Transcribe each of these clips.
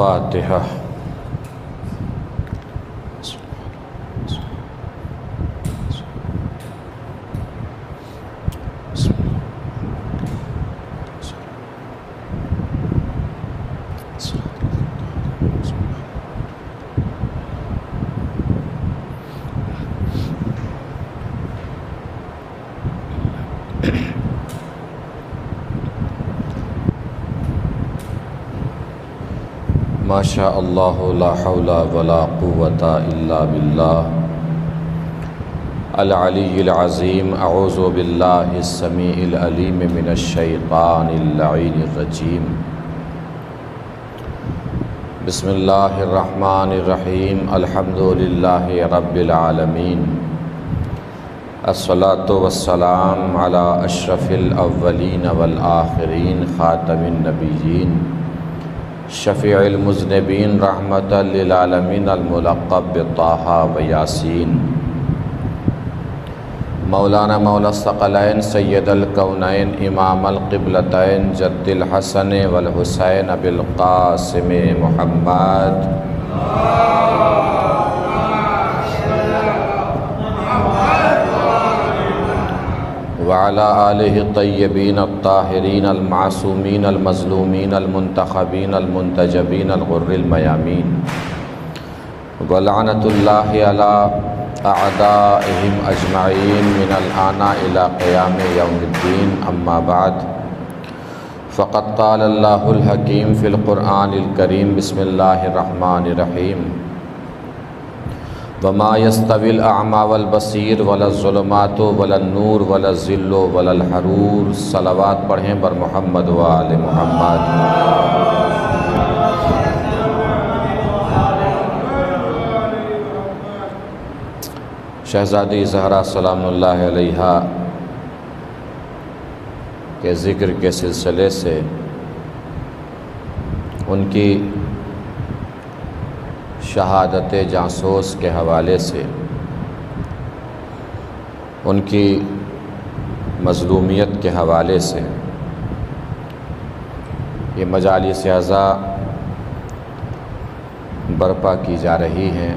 الفاتحة. ما شاء اللہ لا حول ولا قوة الا باللہ العلی العظیم. اعوذ باللہ السمیع العلیم من الشیطان اللعین الرجیم. بسم اللہ الرحمن الرحیم. الحمد للہ رب العالمین. الصلاۃ والسلام علی اشرف الاولین والآخرین خاتم النبیین شفیع المذنبین رحمۃ للعالمین الملقب بطٰہٰ و یاسین. مولانا مولا الثقلین سید الکونین امام القبلتین جد الحسن والحسین بالقاسم محمد. وعلى آلہ الطیبین الطاہرین المعصومین المظلومین المنتخبین المنتجبین الغر المیامین. ولعنۃ اللہ علی اعدائہم اجمعین من الآن الی قیام یوم الدین. اما بعد فقد قال اللہ الحکیم فی القرآن الکریم. بسم اللہ الرحمن الرحیم. وما يستوي الأعمى والبصير ولا الظلمات ولا النور ولا الظل ولا الحرور. صلوات پڑھیں بر محمد و آل محمد. شہزادی زہرا سلام اللہ علیہا کے ذکر کے سلسلے سے ان کی شہادت جاسوس کے حوالے سے ان کی مظلومیت کے حوالے سے یہ مجالس اعضاء برپا کی جا رہی ہیں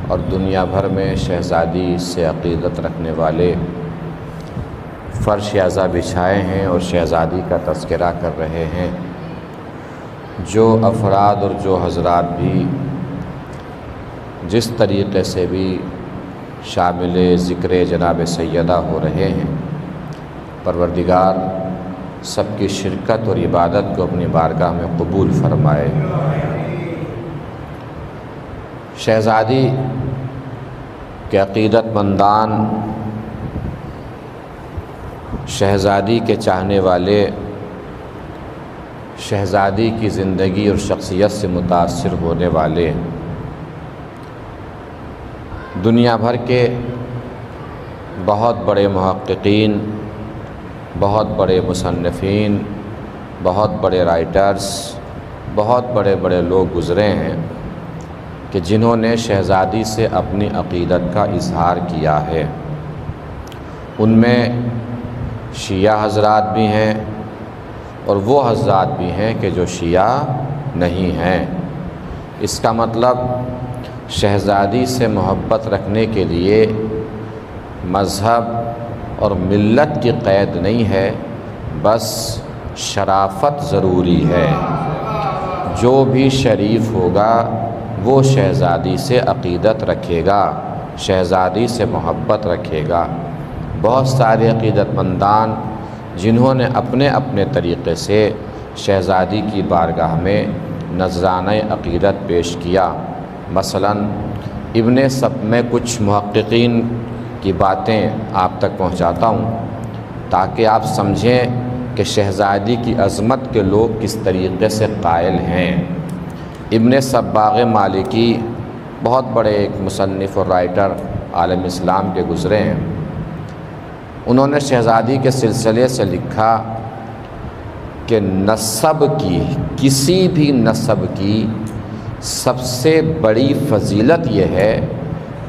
اور دنیا بھر میں شہزادی سے عقیدت رکھنے والے فرش اعضاء بچھائے ہیں اور شہزادی کا تذکرہ کر رہے ہیں. جو افراد اور جو حضرات بھی جس طریقے سے بھی شامل ذکر جناب سیدہ ہو رہے ہیں، پروردگار سب کی شرکت اور عبادت کو اپنی بارگاہ میں قبول فرمائے. شہزادی کے عقیدت مندان، شہزادی کے چاہنے والے، شہزادی کی زندگی اور شخصیت سے متاثر ہونے والے دنیا بھر کے بہت بڑے محققین، بہت بڑے مصنفین، بہت بڑے رائٹرز، بہت بڑے بڑے لوگ گزرے ہیں کہ جنہوں نے شہزادی سے اپنی عقیدت کا اظہار کیا ہے. ان میں شیعہ حضرات بھی ہیں اور وہ حضرات بھی ہیں کہ جو شیعہ نہیں ہیں. اس کا مطلب شہزادی سے محبت رکھنے کے لیے مذہب اور ملت کی قید نہیں ہے، بس شرافت ضروری ہے. جو بھی شریف ہوگا وہ شہزادی سے عقیدت رکھے گا، شہزادی سے محبت رکھے گا. بہت سارے عقیدت مندان جنہوں نے اپنے اپنے طریقے سے شہزادی کی بارگاہ میں نذرانہ عقیدت پیش کیا. مثلا میں کچھ محققین کی باتیں آپ تک پہنچاتا ہوں تاکہ آپ سمجھیں کہ شہزادی کی عظمت کے لوگ کس طریقے سے قائل ہیں. ابن صباغ مالکی بہت بڑے ایک مصنف اور رائٹر عالم اسلام کے گزرے ہیں. انہوں نے شہزادی کے سلسلے سے لکھا کہ نسب کی، کسی بھی نسب کی سب سے بڑی فضیلت یہ ہے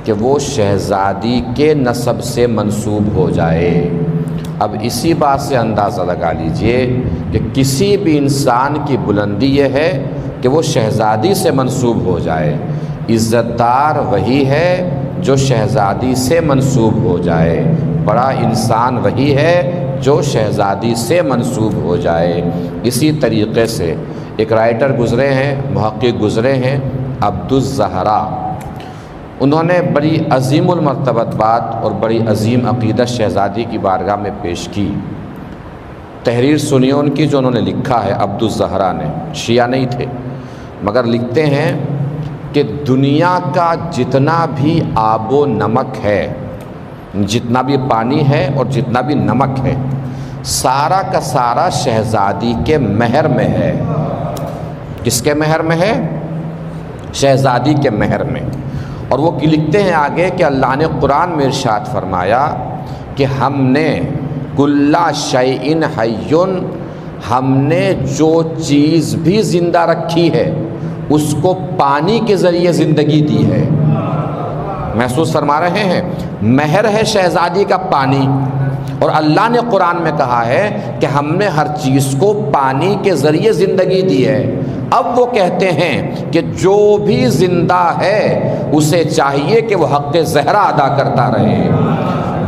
کہ وہ شہزادی کے نسب سے منسوب ہو جائے. اب اسی بات سے اندازہ لگا لیجئے کہ کسی بھی انسان کی بلندی یہ ہے کہ وہ شہزادی سے منسوب ہو جائے۔ عزت دار وہی ہے جو شہزادی سے منسوب ہو جائے، بڑا انسان وہی ہے جو شہزادی سے منسوب ہو جائے۔ اسی طریقے سے ایک رائٹر گزرے ہیں، محقق گزرے ہیں، عبدالزہرا، انہوں نے بڑی عظیم المرتبت بات اور بڑی عظیم عقیدت شہزادی کی بارگاہ میں پیش کی۔ تحریر سنیے ان کی جو انہوں نے لکھا ہے عبدالزہرا نے، شیعہ نہیں تھے مگر لکھتے ہیں کہ دنیا کا جتنا بھی آب و نمک ہے، جتنا بھی پانی ہے اور جتنا بھی نمک ہے، سارا کا سارا شہزادی کے مہر میں ہے۔ کس کے مہر میں ہے؟ شہزادی کے مہر میں۔ اور وہ لکھتے ہیں آگے کہ اللہ نے قرآن میں ارشاد فرمایا کہ ہم نے کل شیء حی، ہم نے جو چیز بھی زندہ رکھی ہے اس کو پانی کے ذریعے زندگی دی ہے۔ محسوس فرما رہے ہیں؟ مہر ہے شہزادی کا پانی، اور اللہ نے قرآن میں کہا ہے کہ ہم نے ہر چیز کو پانی کے ذریعے زندگی دی ہے۔ اب وہ کہتے ہیں کہ جو بھی زندہ ہے اسے چاہیے کہ وہ حق زہرا ادا کرتا رہے،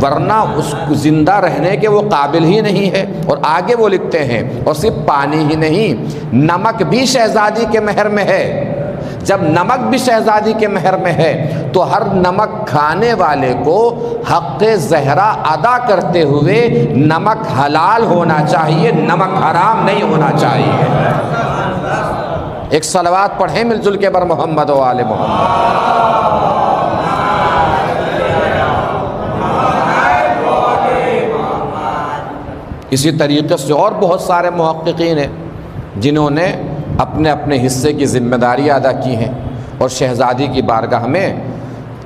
ورنہ اس زندہ رہنے کے وہ قابل ہی نہیں ہے۔ اور آگے وہ لکھتے ہیں اور صرف پانی ہی نہیں، نمک بھی شہزادی کے مہر میں ہے۔ جب نمک بھی شہزادی کے مہر میں ہے تو ہر نمک کھانے والے کو حق زہرا ادا کرتے ہوئے نمک حلال ہونا چاہیے، نمک حرام نہیں ہونا چاہیے۔ ایک صلوات پڑھیں مل جل کے بر محمد و آل محمد۔ اسی طریقے سے اور بہت سارے محققین ہیں جنہوں نے اپنے اپنے حصے کی ذمہ داری ادا کی ہیں اور شہزادی کی بارگاہ میں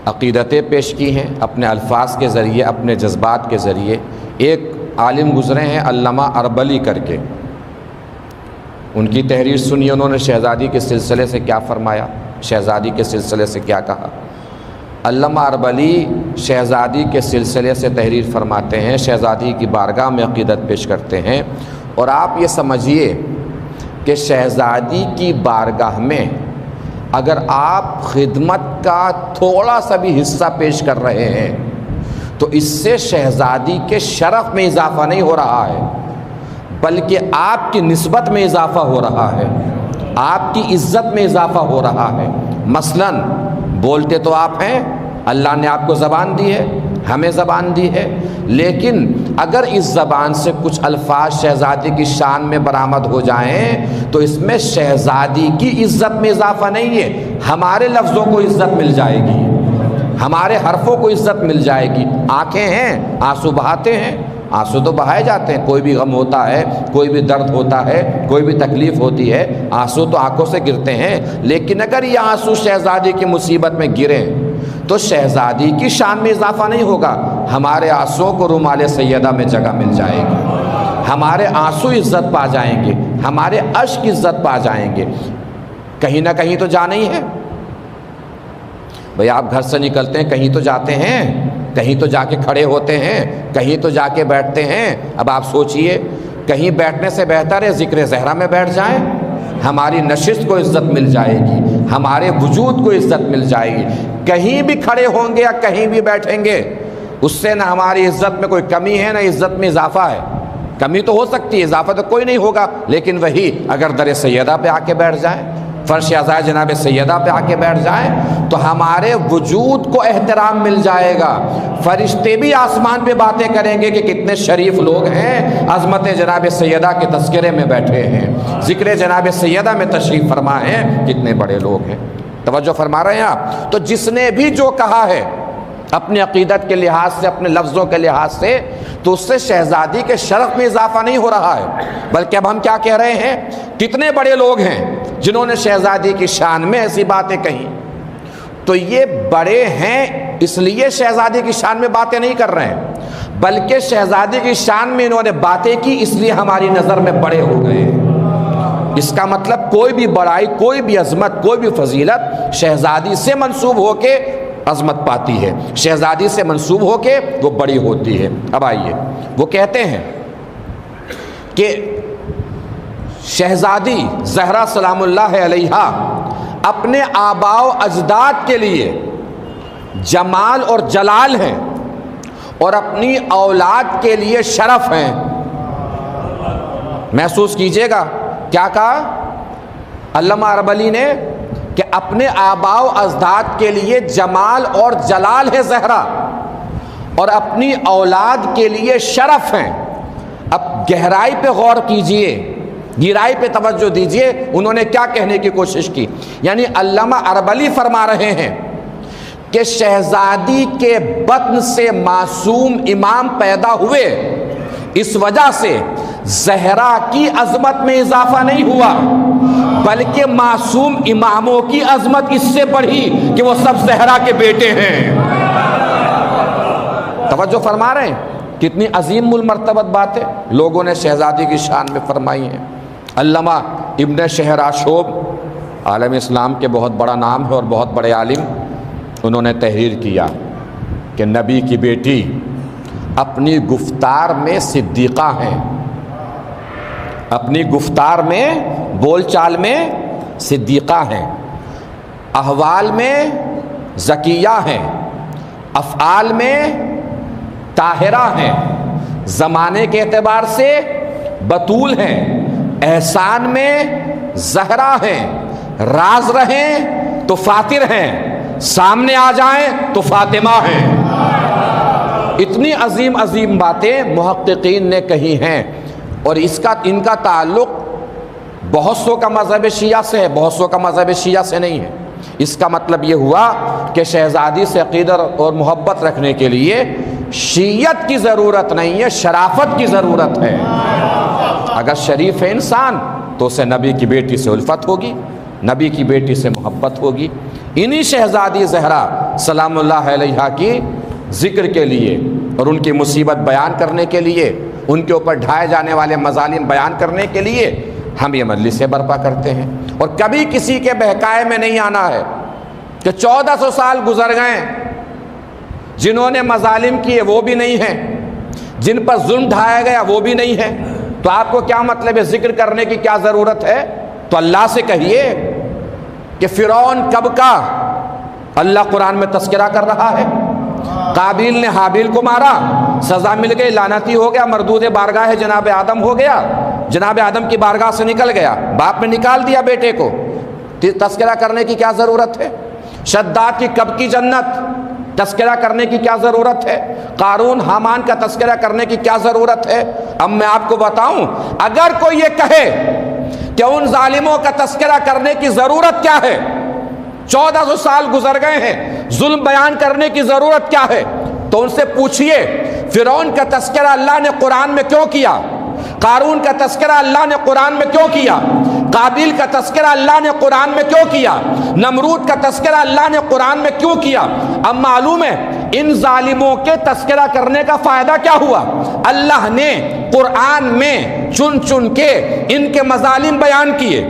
عقیدتیں پیش کی ہیں اپنے الفاظ کے ذریعے، اپنے جذبات کے ذریعے۔ ایک عالم گزرے ہیں علامہ اربلی کر کے، ان کی تحریر سنی، انہوں نے شہزادی کے سلسلے سے کیا فرمایا، شہزادی کے سلسلے سے کیا کہا۔ علامہ اربلی شہزادی کے سلسلے سے تحریر فرماتے ہیں، شہزادی کی بارگاہ میں عقیدت پیش کرتے ہیں، اور آپ یہ سمجھیے کہ شہزادی کی بارگاہ میں اگر آپ خدمت کا تھوڑا سا بھی حصہ پیش کر رہے ہیں تو اس سے شہزادی کے شرف میں اضافہ نہیں ہو رہا ہے، بلکہ آپ کی نسبت میں اضافہ ہو رہا ہے، آپ کی عزت میں اضافہ ہو رہا ہے۔ مثلاً بولتے تو آپ ہیں، اللہ نے آپ کو زبان دی ہے، ہمیں زبان دی ہے، لیکن اگر اس زبان سے کچھ الفاظ شہزادی کی شان میں برآمد ہو جائیں تو اس میں شہزادی کی عزت میں اضافہ نہیں ہے، ہمارے لفظوں کو عزت مل جائے گی، ہمارے حرفوں کو عزت مل جائے گی۔ آنکھیں ہیں، آنسو بہاتے ہیں، آنسو تو بہائے جاتے ہیں، کوئی بھی غم ہوتا ہے، کوئی بھی درد ہوتا ہے، کوئی بھی تکلیف ہوتی ہے، آنسو تو آنکھوں سے گرتے ہیں، لیکن اگر یہ آنسو شہزادی کی مصیبت میں گریں تو شہزادی کی شان میں اضافہ نہیں ہوگا، ہمارے آنسوؤں کو رومال سیدہ میں جگہ مل جائے گی، ہمارے آنسو عزت پا جائیں گے، ہمارے اشک عزت پا جائیں گے۔ کہیں نہ کہیں تو جانا ہی ہے بھئی، آپ گھر سے نکلتے ہیں کہیں تو جاتے ہیں، کہیں تو جا کے کھڑے ہوتے ہیں، کہیں تو جا کے بیٹھتے ہیں۔ اب آپ سوچئے، کہیں بیٹھنے سے بہتر ہے ذکر زہرا میں بیٹھ جائیں، ہماری نشست کو عزت مل جائے گی، ہمارے وجود کو عزت مل جائے گی۔ کہیں بھی کھڑے ہوں گے یا کہیں بھی بیٹھیں گے، اس سے نہ ہماری عزت میں کوئی کمی ہے نہ عزت میں اضافہ ہے۔ کمی تو ہو سکتی ہے، اضافہ تو کوئی نہیں ہوگا، لیکن وہی اگر در سیدہ پہ آ کے بیٹھ جائیں، فرش عزائے جناب سیدہ پہ آ کے بیٹھ جائیں تو ہمارے وجود کو احترام مل جائے گا۔ فرشتے بھی آسمان پہ باتیں کریں گے کہ کتنے شریف لوگ ہیں، عظمت جناب سیدہ کے تذکرے میں بیٹھے ہیں، ذکر جناب سیدہ میں تشریف فرما ہیں، کتنے بڑے لوگ ہیں۔ توجہ فرما رہے ہیں آپ؟ تو جس نے بھی جو کہا ہے اپنی عقیدت کے لحاظ سے، اپنے لفظوں کے لحاظ سے، تو اس سے شہزادی کے شرف میں اضافہ نہیں ہو رہا ہے، بلکہ اب ہم کیا کہہ رہے ہیں، کتنے بڑے لوگ ہیں جنہوں نے شہزادی کی شان میں ایسی باتیں کہیں، تو یہ بڑے ہیں اس لیے شہزادی کی شان میں باتیں نہیں کر رہے ہیں، بلکہ شہزادی کی شان میں انہوں نے باتیں کی اس لیے ہماری نظر میں بڑے ہو گئے۔ اس کا مطلب کوئی بھی بڑائی، کوئی بھی عظمت، کوئی بھی فضیلت شہزادی سے منسوب ہو کے عظمت پاتی ہے، شہزادی سے منسوب ہو کے وہ بڑی ہوتی ہے۔ اب آئیے، وہ کہتے ہیں کہ شہزادی زہرا سلام اللہ علیہا اپنے آباء و اجداد کے لیے جمال اور جلال ہیں اور اپنی اولاد کے لیے شرف ہیں۔ محسوس کیجئے گا کیا کہا علامہ اربلی نے کہ اپنے آباء و اجداد کے لیے جمال اور جلال ہے زہرا اور اپنی اولاد کے لیے شرف ہیں۔ اب گہرائی پہ غور کیجئے، گہرائی پہ توجہ دیجئے، انہوں نے کیا کہنے کی کوشش کی؟ یعنی علامہ اربلی فرما رہے ہیں کہ شہزادی کے بطن سے معصوم امام پیدا ہوئے، اس وجہ سے زہرا کی عظمت میں اضافہ نہیں ہوا، بلکہ معصوم اماموں کی عظمت اس سے بڑھی کہ وہ سب زہرا کے بیٹے ہیں۔ توجہ فرما رہے ہیں؟ کتنی عظیم المرتبت باتیں لوگوں نے شہزادی کی شان میں فرمائی ہیں۔ علامہ ابن شہراشوب عالم اسلام کے بہت بڑا نام ہے اور بہت بڑے عالم، انہوں نے تحریر کیا کہ نبی کی بیٹی اپنی گفتار میں صدیقہ ہیں، اپنی گفتار میں بول چال میں صدیقہ ہیں، احوال میں زکیہ ہیں، افعال میں طاہرہ ہیں، زمانے کے اعتبار سے بتول ہیں، احسان میں زہرا ہیں، راز رہیں تو فاتر ہیں، سامنے آ جائیں تو فاطمہ ہیں۔ اتنی عظیم عظیم باتیں محققین نے کہی ہیں، اور ان کا تعلق بہت سو کا مذہب شیعہ سے ہے، بہت سو کا مذہب شیعہ سے نہیں ہے۔ اس کا مطلب یہ ہوا کہ شہزادی سے عقیدت اور محبت رکھنے کے لیے شیعت کی ضرورت نہیں ہے، شرافت کی ضرورت ہے۔ اگر شریف ہے انسان تو اسے نبی کی بیٹی سے الفت ہوگی، نبی کی بیٹی سے محبت ہوگی۔ انہی شہزادی زہرا سلام اللہ علیہا کی ذکر کے لیے اور ان کی مصیبت بیان کرنے کے لیے، ان کے اوپر ڈھائے جانے والے مظالم بیان کرنے کے لیے ہم یہ مجلسیں برپا کرتے ہیں، اور کبھی کسی کے بہکائے میں نہیں آنا ہے کہ 1400 سال گزر گئے، جنہوں نے مظالم کیے وہ بھی نہیں ہیں، جن پر ظلم ڈھایا گیا وہ بھی نہیں ہے، تو آپ کو کیا مطلب ہے ذکر کرنے کی کیا ضرورت ہے؟ تو اللہ سے کہیے کہ فرعون کب کا اللہ قرآن میں تذکرہ کر رہا ہے، قابیل نے حابیل کو مارا، سزا مل گئی، لعنتی ہو گیا، مردود بارگاہ جناب آدم ہو گیا، جناب آدم کی بارگاہ سے نکل گیا، باپ نے نکال دیا بیٹے کو، تذکرہ کرنے کی کیا ضرورت ہے؟ شداد کی کب کی جنت، تذکرہ کرنے کی کیا ضرورت ہے؟ قارون حامان کا تذکرہ کرنے کی کیا ضرورت ہے؟ اب میں آپ کو بتاؤں، اگر کوئی یہ کہے کہ ان ظالموں کا تذکرہ کرنے کی ضرورت کیا ہے، 1400 سال گزر گئے ہیں، ظلم بیان کرنے کی ضرورت کیا ہے، تو ان سے پوچھئے فرعون کا تذکرہ اللہ نے قرآن میں کیوں کیا، قارون کا تذکرہ اللہ نے قرآن میں کیوں کیا، قابیل کا تذکرہ اللہ نے قرآن میں کیوں کیا، نمرود کا تذکرہ اللہ نے قرآن میں کیوں کیا؟ اب معلوم ہے ان ظالموں کے تذکرہ کرنے کا فائدہ کیا ہوا؟ اللہ نے قرآن میں چن چن کے ان کے مظالم بیان کیے،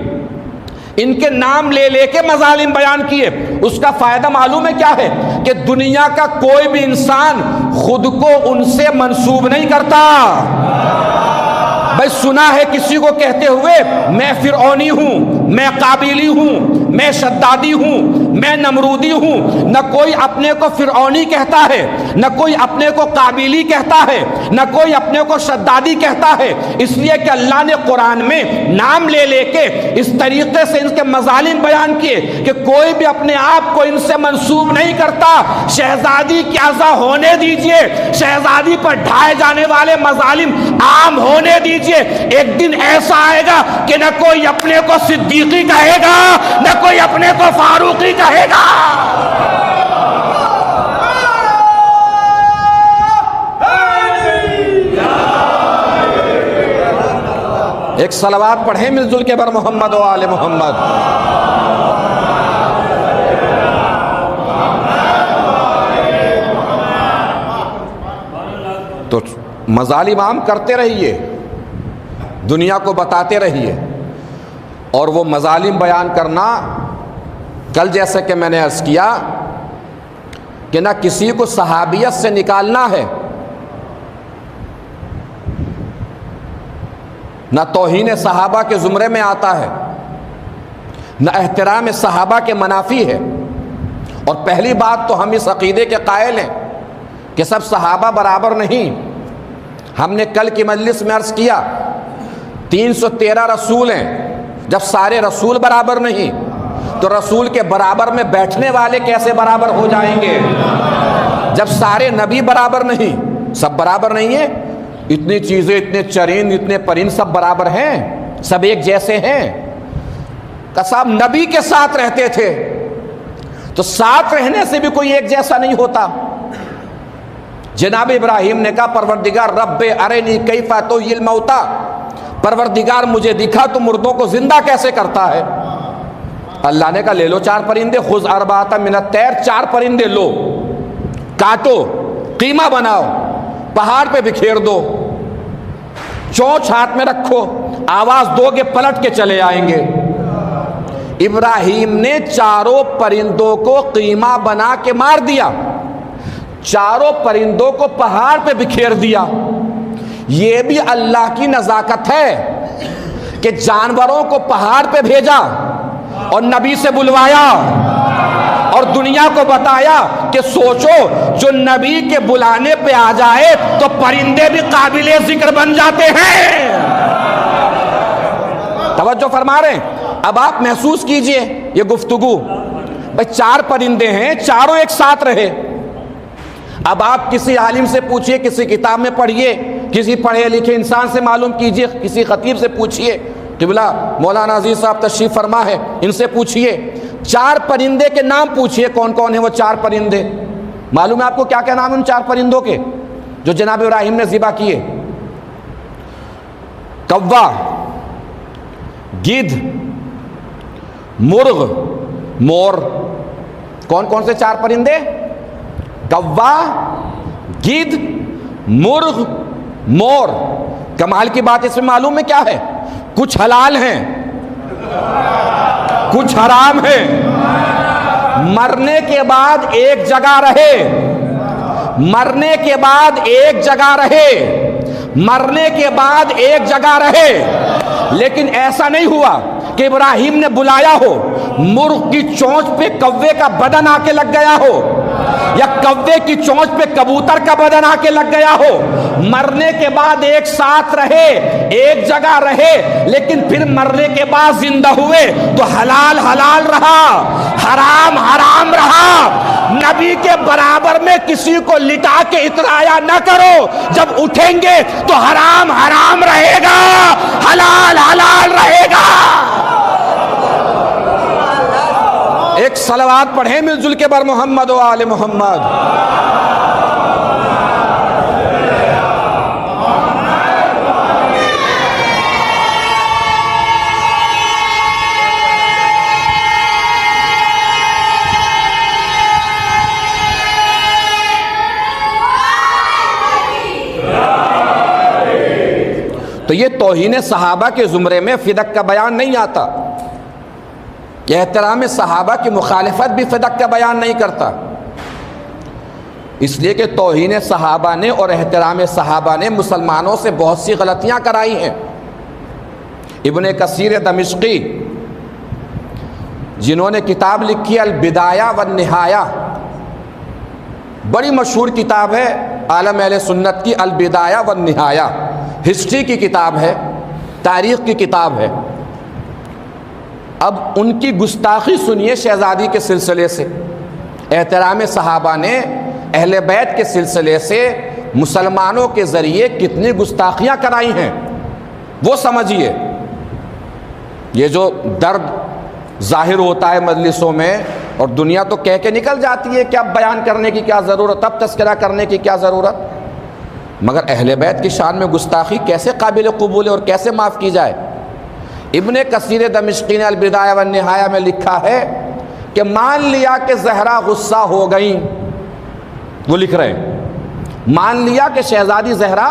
ان کے نام لے لے کے مظالم بیان کیے۔ اس کا فائدہ معلوم ہے کیا ہے؟ کہ دنیا کا کوئی بھی انسان خود کو ان سے منسوب نہیں کرتا۔ بھائی سنا ہے کسی کو کہتے ہوئے میں فرعونی ہوں، میں قابیلی ہوں، میں شدادی ہوں، میں نمرودی ہوں؟ نہ کوئی اپنے کو فرعونی کہتا ہے، نہ کوئی اپنے کو قابیلی کہتا ہے، نہ کوئی اپنے کو شدادی کہتا ہے، اس لیے کہ اللہ نے قرآن میں نام لے لے کے اس طریقے سے ان کے مظالم بیان کیے کہ کوئی بھی اپنے آپ کو ان سے منسوب نہیں کرتا۔ شہزادی کی عزا ہونے دیجئے، شہزادی پر ڈھائے جانے والے مظالم عام ہونے دیجئے۔ ایک دن ایسا آئے گا کہ نہ کوئی اپنے کو صدیقی کہے گا، نہ کوئی اپنے کو فاروقی کہے گا۔ ایک صلوات پڑھیں مل جل کے بر محمد و آل محمد۔ تو مظالم عام کرتے رہیے، دنیا کو بتاتے رہیے، اور وہ مظالم بیان کرنا، کل جیسے کہ میں نے عرض کیا کہ نہ کسی کو صحابیت سے نکالنا ہے، نہ توہین صحابہ کے زمرے میں آتا ہے، نہ احترام صحابہ کے منافی ہے۔ اور پہلی بات تو ہم اس عقیدے کے قائل ہیں کہ سب صحابہ برابر نہیں۔ ہم نے کل کی مجلس میں عرض کیا 313 رسول ہیں، جب سارے رسول برابر نہیں تو رسول کے برابر میں بیٹھنے والے کیسے برابر ہو جائیں گے؟ جب سارے نبی برابر نہیں، سب برابر نہیں ہیں، اتنی چیزیں، اتنے چرند، اتنے پرند سب برابر ہیں، سب ایک جیسے ہیں؟ صاحب نبی کے ساتھ رہتے تھے تو ساتھ رہنے سے بھی کوئی ایک جیسا نہیں ہوتا۔ جناب ابراہیم نے کہا پروردگار رب ارنی کیف تحیی الموتیٰ، پروردگار مجھے دکھا تو مردوں کو زندہ کیسے کرتا ہے۔ اللہ نے کہا لے لو 4 پرندے، خذ اربعۃ من الطیر، 4 پرندے لو، کاٹو، قیمہ بناؤ، پہاڑ پہ بکھیر دو، چونچ ہاتھ میں رکھو، آواز دو گے پلٹ کے چلے آئیں گے۔ ابراہیم نے 4 پرندوں کو قیمہ بنا کے مار دیا، 4 پرندوں کو پہاڑ پہ بکھیر دیا۔ یہ بھی اللہ کی نزاکت ہے کہ جانوروں کو پہاڑ پہ بھیجا اور نبی سے بلوایا اور دنیا کو بتایا کہ سوچو جو نبی کے بلانے پہ آ جائے تو پرندے بھی قابل ذکر بن جاتے ہیں۔ توجہ فرما رہے ہیں؟ اب آپ محسوس کیجئے یہ گفتگو، بھئی 4 پرندے ہیں، چاروں ایک ساتھ رہے۔ اب آپ کسی عالم سے پوچھئے، کسی کتاب میں پڑھئے، کسی پڑھے لکھے انسان سے معلوم کیجئے، کسی خطیب سے پوچھئے، قبلہ مولانا عزیز صاحب تشریف فرما ہے، ان سے پوچھئے، 4 پرندے کے نام پوچھئے کون کون ہیں وہ 4 پرندے۔ معلوم ہے آپ کو کیا کیا نام ہیں ان 4 پرندوں کے جو جناب ابراہیم نے ذبح کیے؟ کوا، گدھ، مرغ، مور۔ کون کون سے 4 پرندے؟ کوا، گدھ، مرغ، مور۔ کمال کی بات اس میں معلوم ہے کیا ہے؟ کچھ حلال ہیں، کچھ حرام ہیں، مرنے کے بعد ایک جگہ رہے، مرنے کے بعد ایک جگہ رہے، مرنے کے بعد ایک جگہ رہے۔ لیکن ایسا نہیں ہوا کہ ابراہیم نے بلایا ہو، مرغ کی چونچ پہ کوے کا بدن آ کے لگ گیا ہو، یا کوے کی چونچ پہ کبوتر کا بدن آ کے لگ گیا ہو۔ مرنے کے بعد ایک ساتھ رہے، ایک جگہ رہے، لیکن پھر مرنے کے بعد زندہ ہوئے تو حلال حلال رہا، حرام حرام رہا۔ نبی کے برابر میں کسی کو لٹا کے اترایا نہ کرو، جب اٹھیں گے تو حرام حرام رہے گا، حلال حلال رہے گا۔ ایک صلوات پڑھیں مل جل کے بر محمد و آل محمد۔ تو یہ توہین صحابہ کے زمرے میں فدق کا بیان نہیں آتا، کہ احترام صحابہ کی مخالفت بھی فدق کا بیان نہیں کرتا، اس لیے کہ توہین صحابہ نے اور احترام صحابہ نے مسلمانوں سے بہت سی غلطیاں کرائی ہیں۔ ابن کثیر دمشقی جنہوں نے کتاب لکھی البدایہ والنہایہ، بڑی مشہور کتاب ہے عالم اہل سنت کی، البدایہ والنہایہ، ہسٹری کی کتاب ہے، تاریخ کی کتاب ہے۔ اب ان کی گستاخی سنیے شہزادی کے سلسلے سے، احترام صحابہ نے اہل بیت کے سلسلے سے مسلمانوں کے ذریعے کتنی گستاخیاں کرائی ہیں وہ سمجھیے۔ یہ جو درد ظاہر ہوتا ہے مجلسوں میں اور دنیا تو کہہ کے نکل جاتی ہے کہ اب بیان کرنے کی کیا ضرورت، اب تذکرہ کرنے کی کیا ضرورت، مگر اہل بیت کی شان میں گستاخی کیسے قابل قبول ہے اور کیسے معاف کی جائے۔ ابن کثیر دمشقی نے البدایہ والنہایہ میں لکھا ہے کہ مان لیا کہ زہرا غصہ ہو گئیں، وہ لکھ رہے ہیں، مان لیا کہ شہزادی زہرا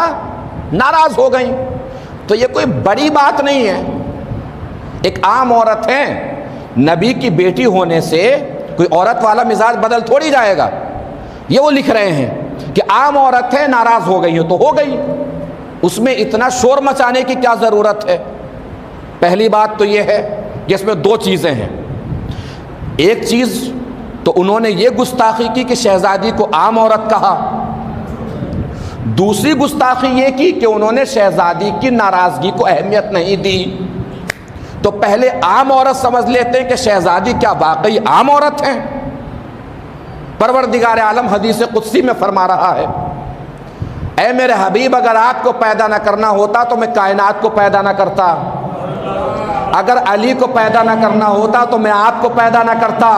ناراض ہو گئیں، تو یہ کوئی بڑی بات نہیں ہے، ایک عام عورت ہے، نبی کی بیٹی ہونے سے کوئی عورت والا مزاج بدل تھوڑی جائے گا۔ یہ وہ لکھ رہے ہیں کہ عام عورت ہے، ناراض ہو گئی ہے تو ہو گئی، اس میں اتنا شور مچانے کی کیا ضرورت ہے؟ پہلی بات تو یہ ہے کہ اس میں دو چیزیں ہیں. ایک چیز تو انہوں نے یہ گستاخی کی کہ شہزادی کو عام عورت کہا. دوسری گستاخی یہ کی کہ انہوں نے شہزادی کی ناراضگی کو اہمیت نہیں دی. تو پہلے عام عورت سمجھ لیتے ہیں کہ شہزادی کیا واقعی عام عورت ہیں؟ پروردگار عالم حدیث قدسی میں فرما رہا ہے، اے میرے حبیب، اگر آپ کو پیدا نہ کرنا ہوتا تو میں کائنات کو پیدا نہ کرتا. اگر علی کو پیدا نہ کرنا ہوتا تو میں آپ کو پیدا نہ کرتا.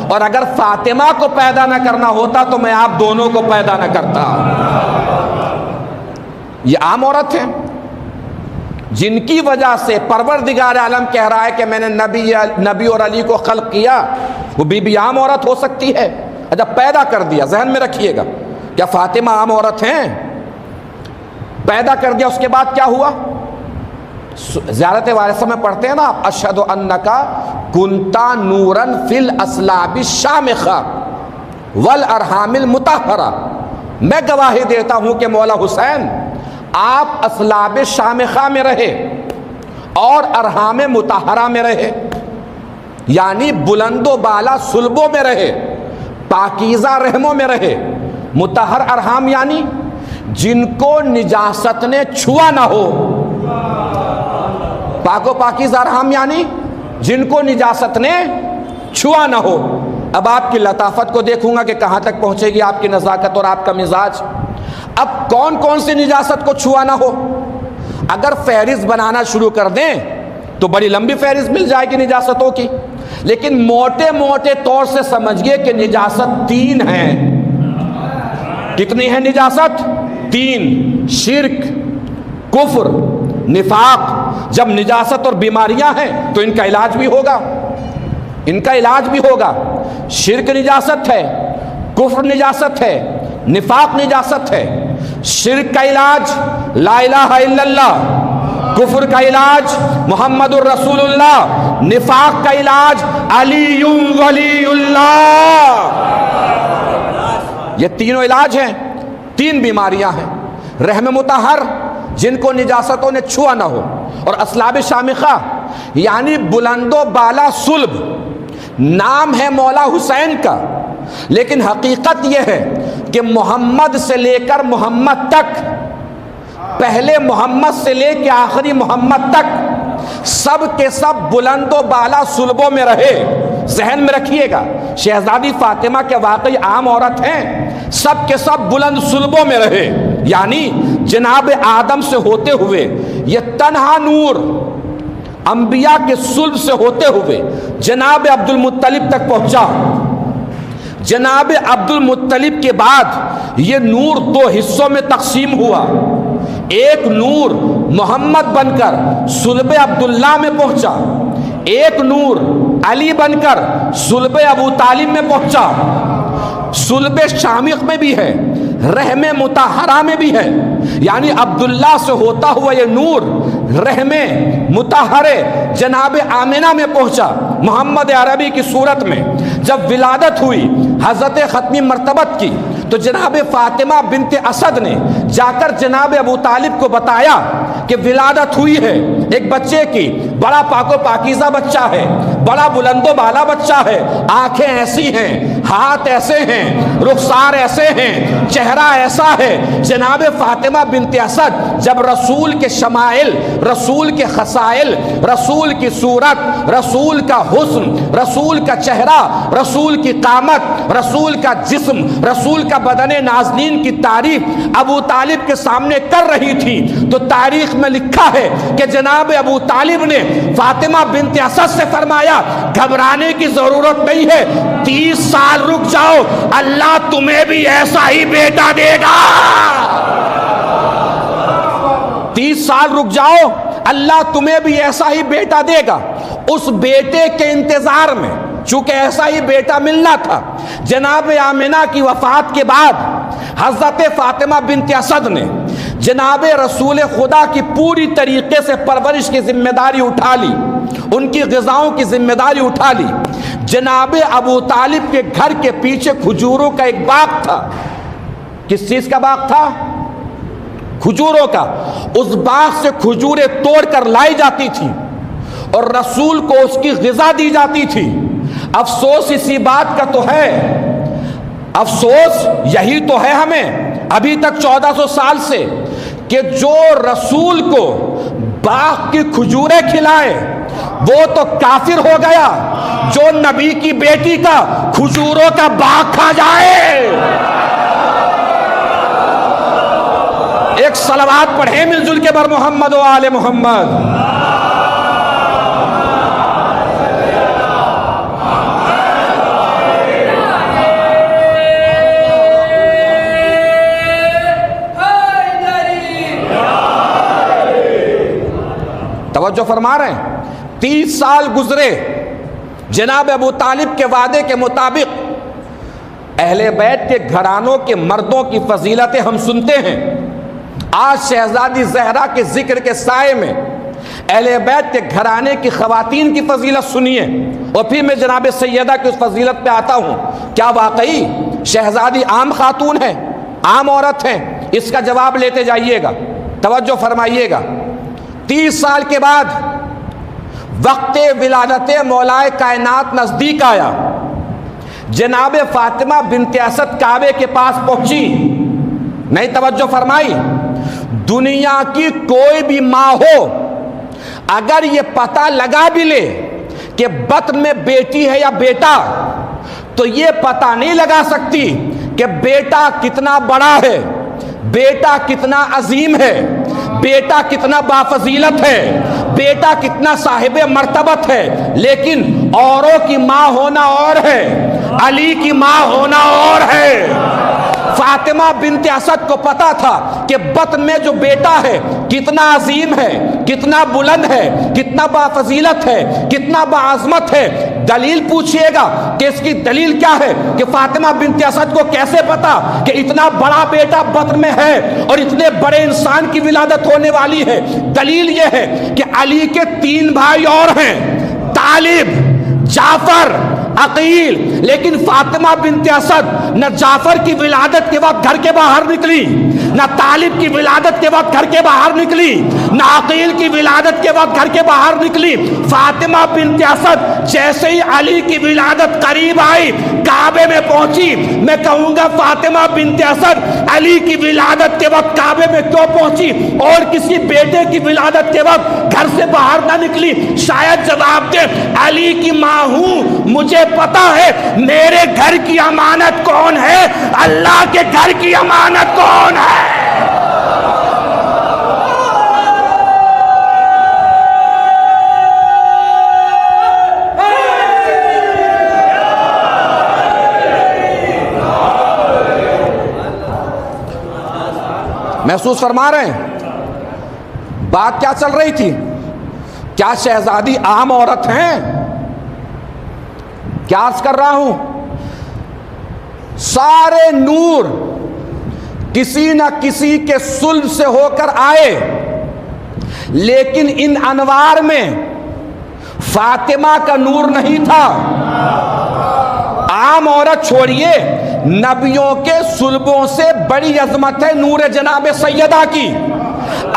اور اگر فاطمہ کو پیدا نہ کرنا ہوتا تو میں آپ دونوں کو پیدا نہ کرتا. یہ عام عورت ہیں جن کی وجہ سے پروردگار عالم کہہ رہا ہے کہ میں نے نبی اور علی کو خلق کیا. وہ بی عام عورت ہو سکتی ہے؟ اچھا، پیدا کر دیا. ذہن میں رکھیے گا، کیا فاطمہ عام عورت ہیں؟ پیدا کر دیا، اس کے بعد کیا ہوا؟ زیارت وارثہ میں پڑھتے ہیں نا، اشہد انک کنت نورا فی الاسلاب الشامخہ والارحام المطہرہ. میں گواہی دیتا ہوں کہ مولا حسین آپ اسلاب شامخہ میں رہے اور ارحام مطہرہ میں رہے، یعنی بلند و بالا صلبوں میں رہے، پاکیزہ رحموں میں رہے. مطہر ارحام یعنی جن کو نجاست نے چھوا نہ ہو. پاک و پاکیزہ ارحام یعنی جن کو نجاست نے چھوا نہ ہو. اب آپ کی لطافت کو دیکھوں گا کہ کہاں تک پہنچے گی آپ کی نزاکت اور آپ کا مزاج. اب کون کون سی نجاست کو چھوا نہ ہو؟ اگر فہرست بنانا شروع کر دیں تو بڑی لمبی فہرست مل جائے گی نجاستوں کی، لیکن موٹے موٹے طور سے سمجھئے کہ نجاست 3 ہیں. کتنی ہے نجاست؟ 3. شرک، کفر، نفاق. جب نجاست اور بیماریاں ہیں تو ان کا علاج بھی ہوگا، ان کا علاج بھی ہوگا. شرک نجاست ہے، کفر نجاست ہے، نفاق نجاست ہے. شرک کا علاج لا الہ الا اللہ، کفر کا علاج محمد الرسول اللہ، نفاق کا علاج علی ولی اللہ. یہ تینوں علاج ہیں. 3 بیماریاں ہیں: رحم مطہر جن کو نجاستوں نے چھوا نہ ہو، اور اسلاب شامخہ یعنی بلند و بالا صلب. نام ہے مولا حسین کا، لیکن حقیقت یہ ہے کہ محمد سے لے کر محمد تک، پہلے محمد سے لے کے آخری محمد تک، سب کے سب بلند و بالا صلبوں میں رہے. ذہن میں رکھیے گا، شہزادی فاطمہ کے واقعی عام عورت ہیں، سب کے سب بلند صلبوں میں رہے. یعنی جناب آدم سے ہوتے ہوئے یہ تنہا نور انبیاء کے صلب سے ہوتے ہوئے جناب عبد المطلب تک پہنچا. جناب عبد المطلب کے بعد یہ نور 2 حصوں میں تقسیم ہوا. ایک نور محمد بن کر صلب عبداللہ میں پہنچا، ایک نور علی بن کر صلب ابو طالب میں پہنچا. صلب شامخ میں بھی ہے، رحم مطہرہ میں بھی ہے. یعنی عبداللہ سے ہوتا ہوا یہ نور رحم مطہرے جناب آمنہ میں پہنچا محمد عربی کی صورت میں. جب ولادت ہوئی حضرت ختمی مرتبت کی تو جناب فاطمہ بنت اسد نے جا کر جناب ابو طالب کو بتایا کہ ولادت ہوئی ہے ایک بچے کی، بڑا پاک و پاکیزہ بچہ ہے، بڑا بلند و بالا بچہ ہے، آنکھیں ایسی ہیں، ہاتھ ایسے ہیں، رخسار ایسے ہیں، چہرہ ایسا ہے. جناب فاطمہ بنت اسد جب رسول کے شمائل، رسول کے خصائل، رسول کی صورت، رسول کا حسن، رسول کا چہرہ، رسول کی قامت، رسول کا جسم، رسول کا بدن نازنین کی تعریف ابو طالب کے سامنے کر رہی تھی تو تاریخ میں لکھا ہے کہ جناب ابو طالب نے فاطمہ بنت اسد سے فرمایا گھبرانے کی ضرورت نہیں ہے، 30 سال رک جاؤ، اللہ تمہیں بھی ایسا ہی بیٹا دے گا. 30 سال رک جاؤ، اللہ تمہیں بھی ایسا ہی بیٹا دے گا. اس بیٹے کے انتظار میں، چونکہ ایسا ہی بیٹا ملنا تھا، جناب آمنہ کی وفات کے بعد حضرت فاطمہ بنت اسد نے جناب رسول خدا کی پوری طریقے سے پرورش کی ذمہ داری اٹھا لی، ان کی غذاؤں کی ذمہ داری اٹھا لی. جناب ابو طالب کے گھر کے پیچھے کھجوروں کا ایک باغ تھا. کس چیز کا باغ تھا؟ کھجوروں کا، اس باغ سے کھجوریں توڑ کر لائی جاتی تھی اور رسول کو اس کی غذا دی جاتی تھی۔ افسوس اسی بات کا تو ہے، افسوس یہی تو ہے ہمیں ابھی تک 1400 سال سے، کہ جو رسول کو باغ کی کھجوریں کھلائے وہ تو کافر ہو گیا، جو نبی کی بیٹی کا کھجوروں کا باغ کھا جائے۔ ایک صلوات پڑھیں مل جل کے بر محمد و آل محمد۔ توجہ فرما رہے ہیں، 30 سال گزرے، جناب ابو طالب کے وعدے کے مطابق اہل بیت کے گھرانوں کے مردوں کی فضیلتیں ہم سنتے ہیں۔ آج شہزادی زہرا کے ذکر کے سائے میں اہل بیت کے گھرانے کی خواتین کی فضیلت سنیے، اور پھر میں جناب سیدہ کی اس فضیلت پہ آتا ہوں۔ کیا واقعی شہزادی عام خاتون ہے، عام عورت ہے؟ اس کا جواب لیتے جائیے گا، توجہ فرمائیے گا۔ 30 سال کے بعد وقت ولادت مولائے کائنات نزدیک آیا، جناب فاطمہ بنت اسد کعبے کے پاس پہنچی، نہیں توجہ فرمائی۔ دنیا کی کوئی بھی ماں ہو اگر یہ پتہ لگا بھی لے کہ بطن میں بیٹی ہے یا بیٹا، تو یہ پتہ نہیں لگا سکتی کہ بیٹا کتنا بڑا ہے، بیٹا کتنا عظیم ہے، بیٹا کتنا بافضیلت ہے، بیٹا کتنا صاحب مرتبت ہے۔ لیکن اوروں کی ماں ہونا اور ہے، علی کی ماں ہونا اور ہے۔ فاطمہ بنت اسد کو پتا تھا کہ بطن میں جو بیٹا ہے کتنا عظیم ہے، کتنا بلند ہے، کتنا بافضیلت ہے، کتنا باعظمت ہے۔ دلیل پوچھئے گا کہ اس کی دلیل کیا ہے کہ فاطمہ بنت اسد کو کیسے پتا کہ اتنا بڑا بیٹا بطن میں ہے اور اتنے بڑے انسان کی ولادت ہونے والی ہے؟ دلیل یہ ہے کہ علی کے 3 بھائی اور ہیں، طالب، جعفر، عقیل، لیکن فاطمہ بنت اسد نہ جعفر کی ولادت کے وقت گھر کے باہر نکلی، نہ طالب کی ولادت کے وقت گھر کے باہر نکلی، نہ عقیل کی ولادت کے وقت گھر کے باہر نکلی۔ فاطمہ بنت اسد جیسے ہی علی کی ولادت قریب آئی، کعبے میں پہنچی۔ میں کہوں گا فاطمہ بنت اسد علی کی ولادت کے وقت کعبے میں کیوں پہنچی اور کسی بیٹے کی ولادت کے وقت گھر سے باہر نہ نکلی؟ شاید جواب دے، علی کی ماں ہوں، مجھے پتا ہے میرے گھر کی امانت کون ہے، اللہ کے گھر کی امانت کون ہے۔ محسوس فرما رہے ہیں بات کیا چل رہی تھی؟ کیا شہزادی عام عورت ہیں؟ کیا عرض کر رہا ہوں؟ سارے نور کسی نہ کسی کے صلب سے ہو کر آئے، لیکن ان انوار میں فاطمہ کا نور نہیں تھا۔ عام عورت چھوڑیے، نبیوں کے صلبوں سے بڑی عظمت ہے نور جناب سیدہ کی۔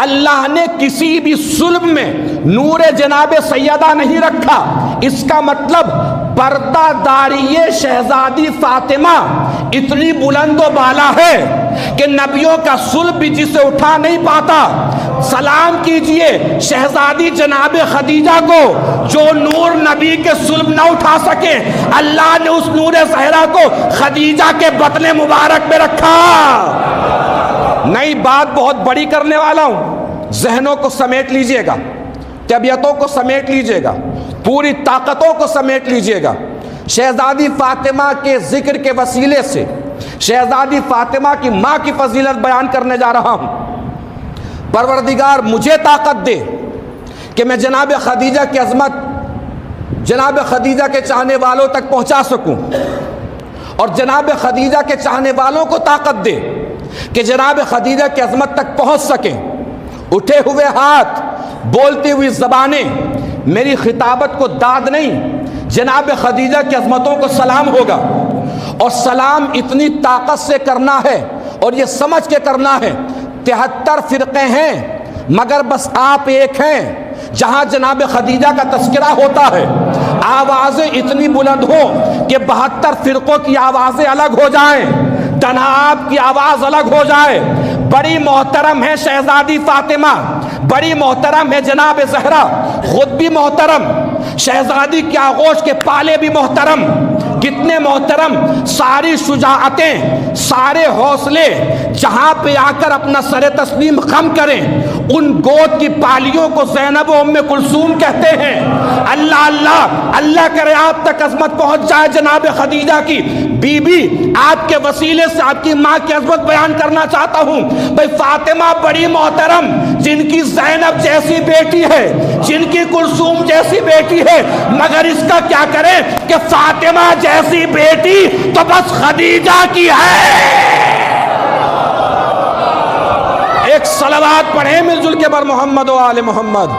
اللہ نے کسی بھی صلب میں نور جناب سیدہ نہیں رکھا۔ اس کا مطلب پردہ داری شہزادی فاطمہ اتنی بلند و بالا ہے کہ نبیوں کا صلب بھی جسے اٹھا نہیں پاتا۔ سلام کیجئے شہزادی جناب خدیجہ کو جو نور نبی کے صلب نہ اٹھا سکے، اللہ نے اس نور زہرا کو خدیجہ کے بطن مبارک میں رکھا۔ نئی بات بہت بڑی کرنے والا ہوں، ذہنوں کو سمیٹ لیجئے گا، طبیعتوں کو سمیٹ لیجئے گا، پوری طاقتوں کو سمیٹ لیجئے گا۔ شہزادی فاطمہ کے ذکر کے وسیلے سے شہزادی فاطمہ کی ماں کی فضیلت بیان کرنے جا رہا ہوں۔ پروردگار مجھے طاقت دے کہ میں جناب خدیجہ کی عظمت، جناب خدیجہ کے چاہنے والوں تک پہنچا سکوں، اور جناب خدیجہ کے چاہنے والوں کو طاقت دے کہ جناب خدیجہ کی عظمت تک پہنچ سکیں۔ اٹھے ہوئے ہاتھ، بولتی ہوئی زبانیں، میری خطابت کو داد نہیں، جناب خدیجہ کی عظمتوں کو سلام ہوگا، اور سلام اتنی طاقت سے کرنا ہے اور یہ سمجھ کے کرنا ہے 73 فرقے ہیں مگر بس آپ ایک ہیں جہاں جناب خدیجہ کا تذکرہ ہوتا ہے آوازیں اتنی بلند ہوں کہ 72 فرقوں کی آوازیں الگ ہو جائیں، تنہا آپ کی آواز الگ ہو جائے۔ بڑی محترم ہے شہزادی فاطمہ، بڑی محترم ہے جناب زہرا، خود بھی محترم، شہزادی کی آغوش کے پالے بھی محترم، کتنے محترم، ساری شجاعتیں، سارے حوصلے جہاں پہ آ کر اپنا سر تسلیم خم کریں، ان گود کی پالیوں کو زینب و ام کلثوم کہتے ہیں۔ اللہ اللہ اللہ کرے آپ تک عظمت پہنچ جائے جناب خدیجہ کی۔ بی بی آپ کے وسیلے سے آپ کی ماں کی عظمت بیان کرنا چاہتا ہوں۔ بھئی فاطمہ بڑی محترم، جن کی زینب جیسی بیٹی ہے، جن کی کلثوم جیسی بیٹی ہے، مگر اس کا کیا کریں کہ فاطمہ جیسی بیٹی تو بس خدیجہ کی ہے۔ ایک صلوات پڑھیں مل جل کے بر محمد و آل محمد۔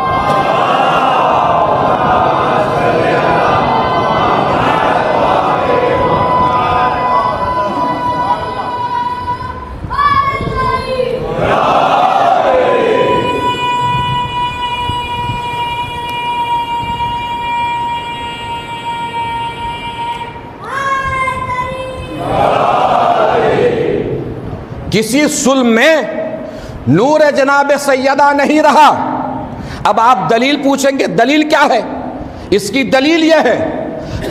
کسی سلم میں نور جناب سیدہ نہیں رہا۔ اب آپ دلیل پوچھیں گے، دلیل کیا ہے؟ اس کی دلیل یہ ہے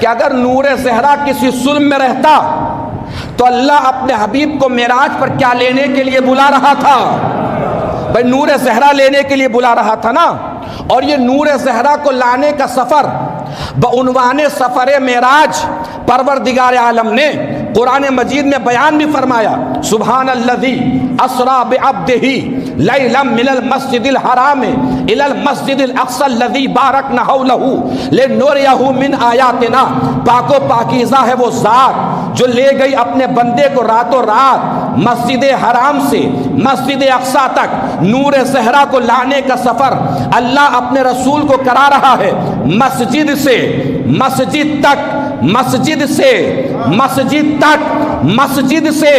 کہ اگر نور زہرا کسی سلم میں رہتا تو اللہ اپنے حبیب کو معراج پر کیا لینے کے لیے بلا رہا تھا؟ بھائی نور زہرا لینے کے لیے بلا رہا تھا نا۔ اور یہ نور زہرا کو لانے کا سفر بعنوان سفر معراج پروردگار عالم نے قرآن مجید میں بیان بھی فرمایا، سبحان الذی اسری بعبدہ لیلا من المسجد الحرام الی المسجد الاقصی الذی بارکنا حولہ لنریہ من آیاتنا۔ پاک و پاکیزہ ہے وہ ذات جو لے گئی اپنے بندے کو راتوں رات مسجد حرام سے مسجد اقصی تک نور زہرا کو لانے کا سفر اللہ اپنے رسول کو کرا رہا ہے، مسجد سے مسجد تک، مسجد سے مسجد تک، مسجد سے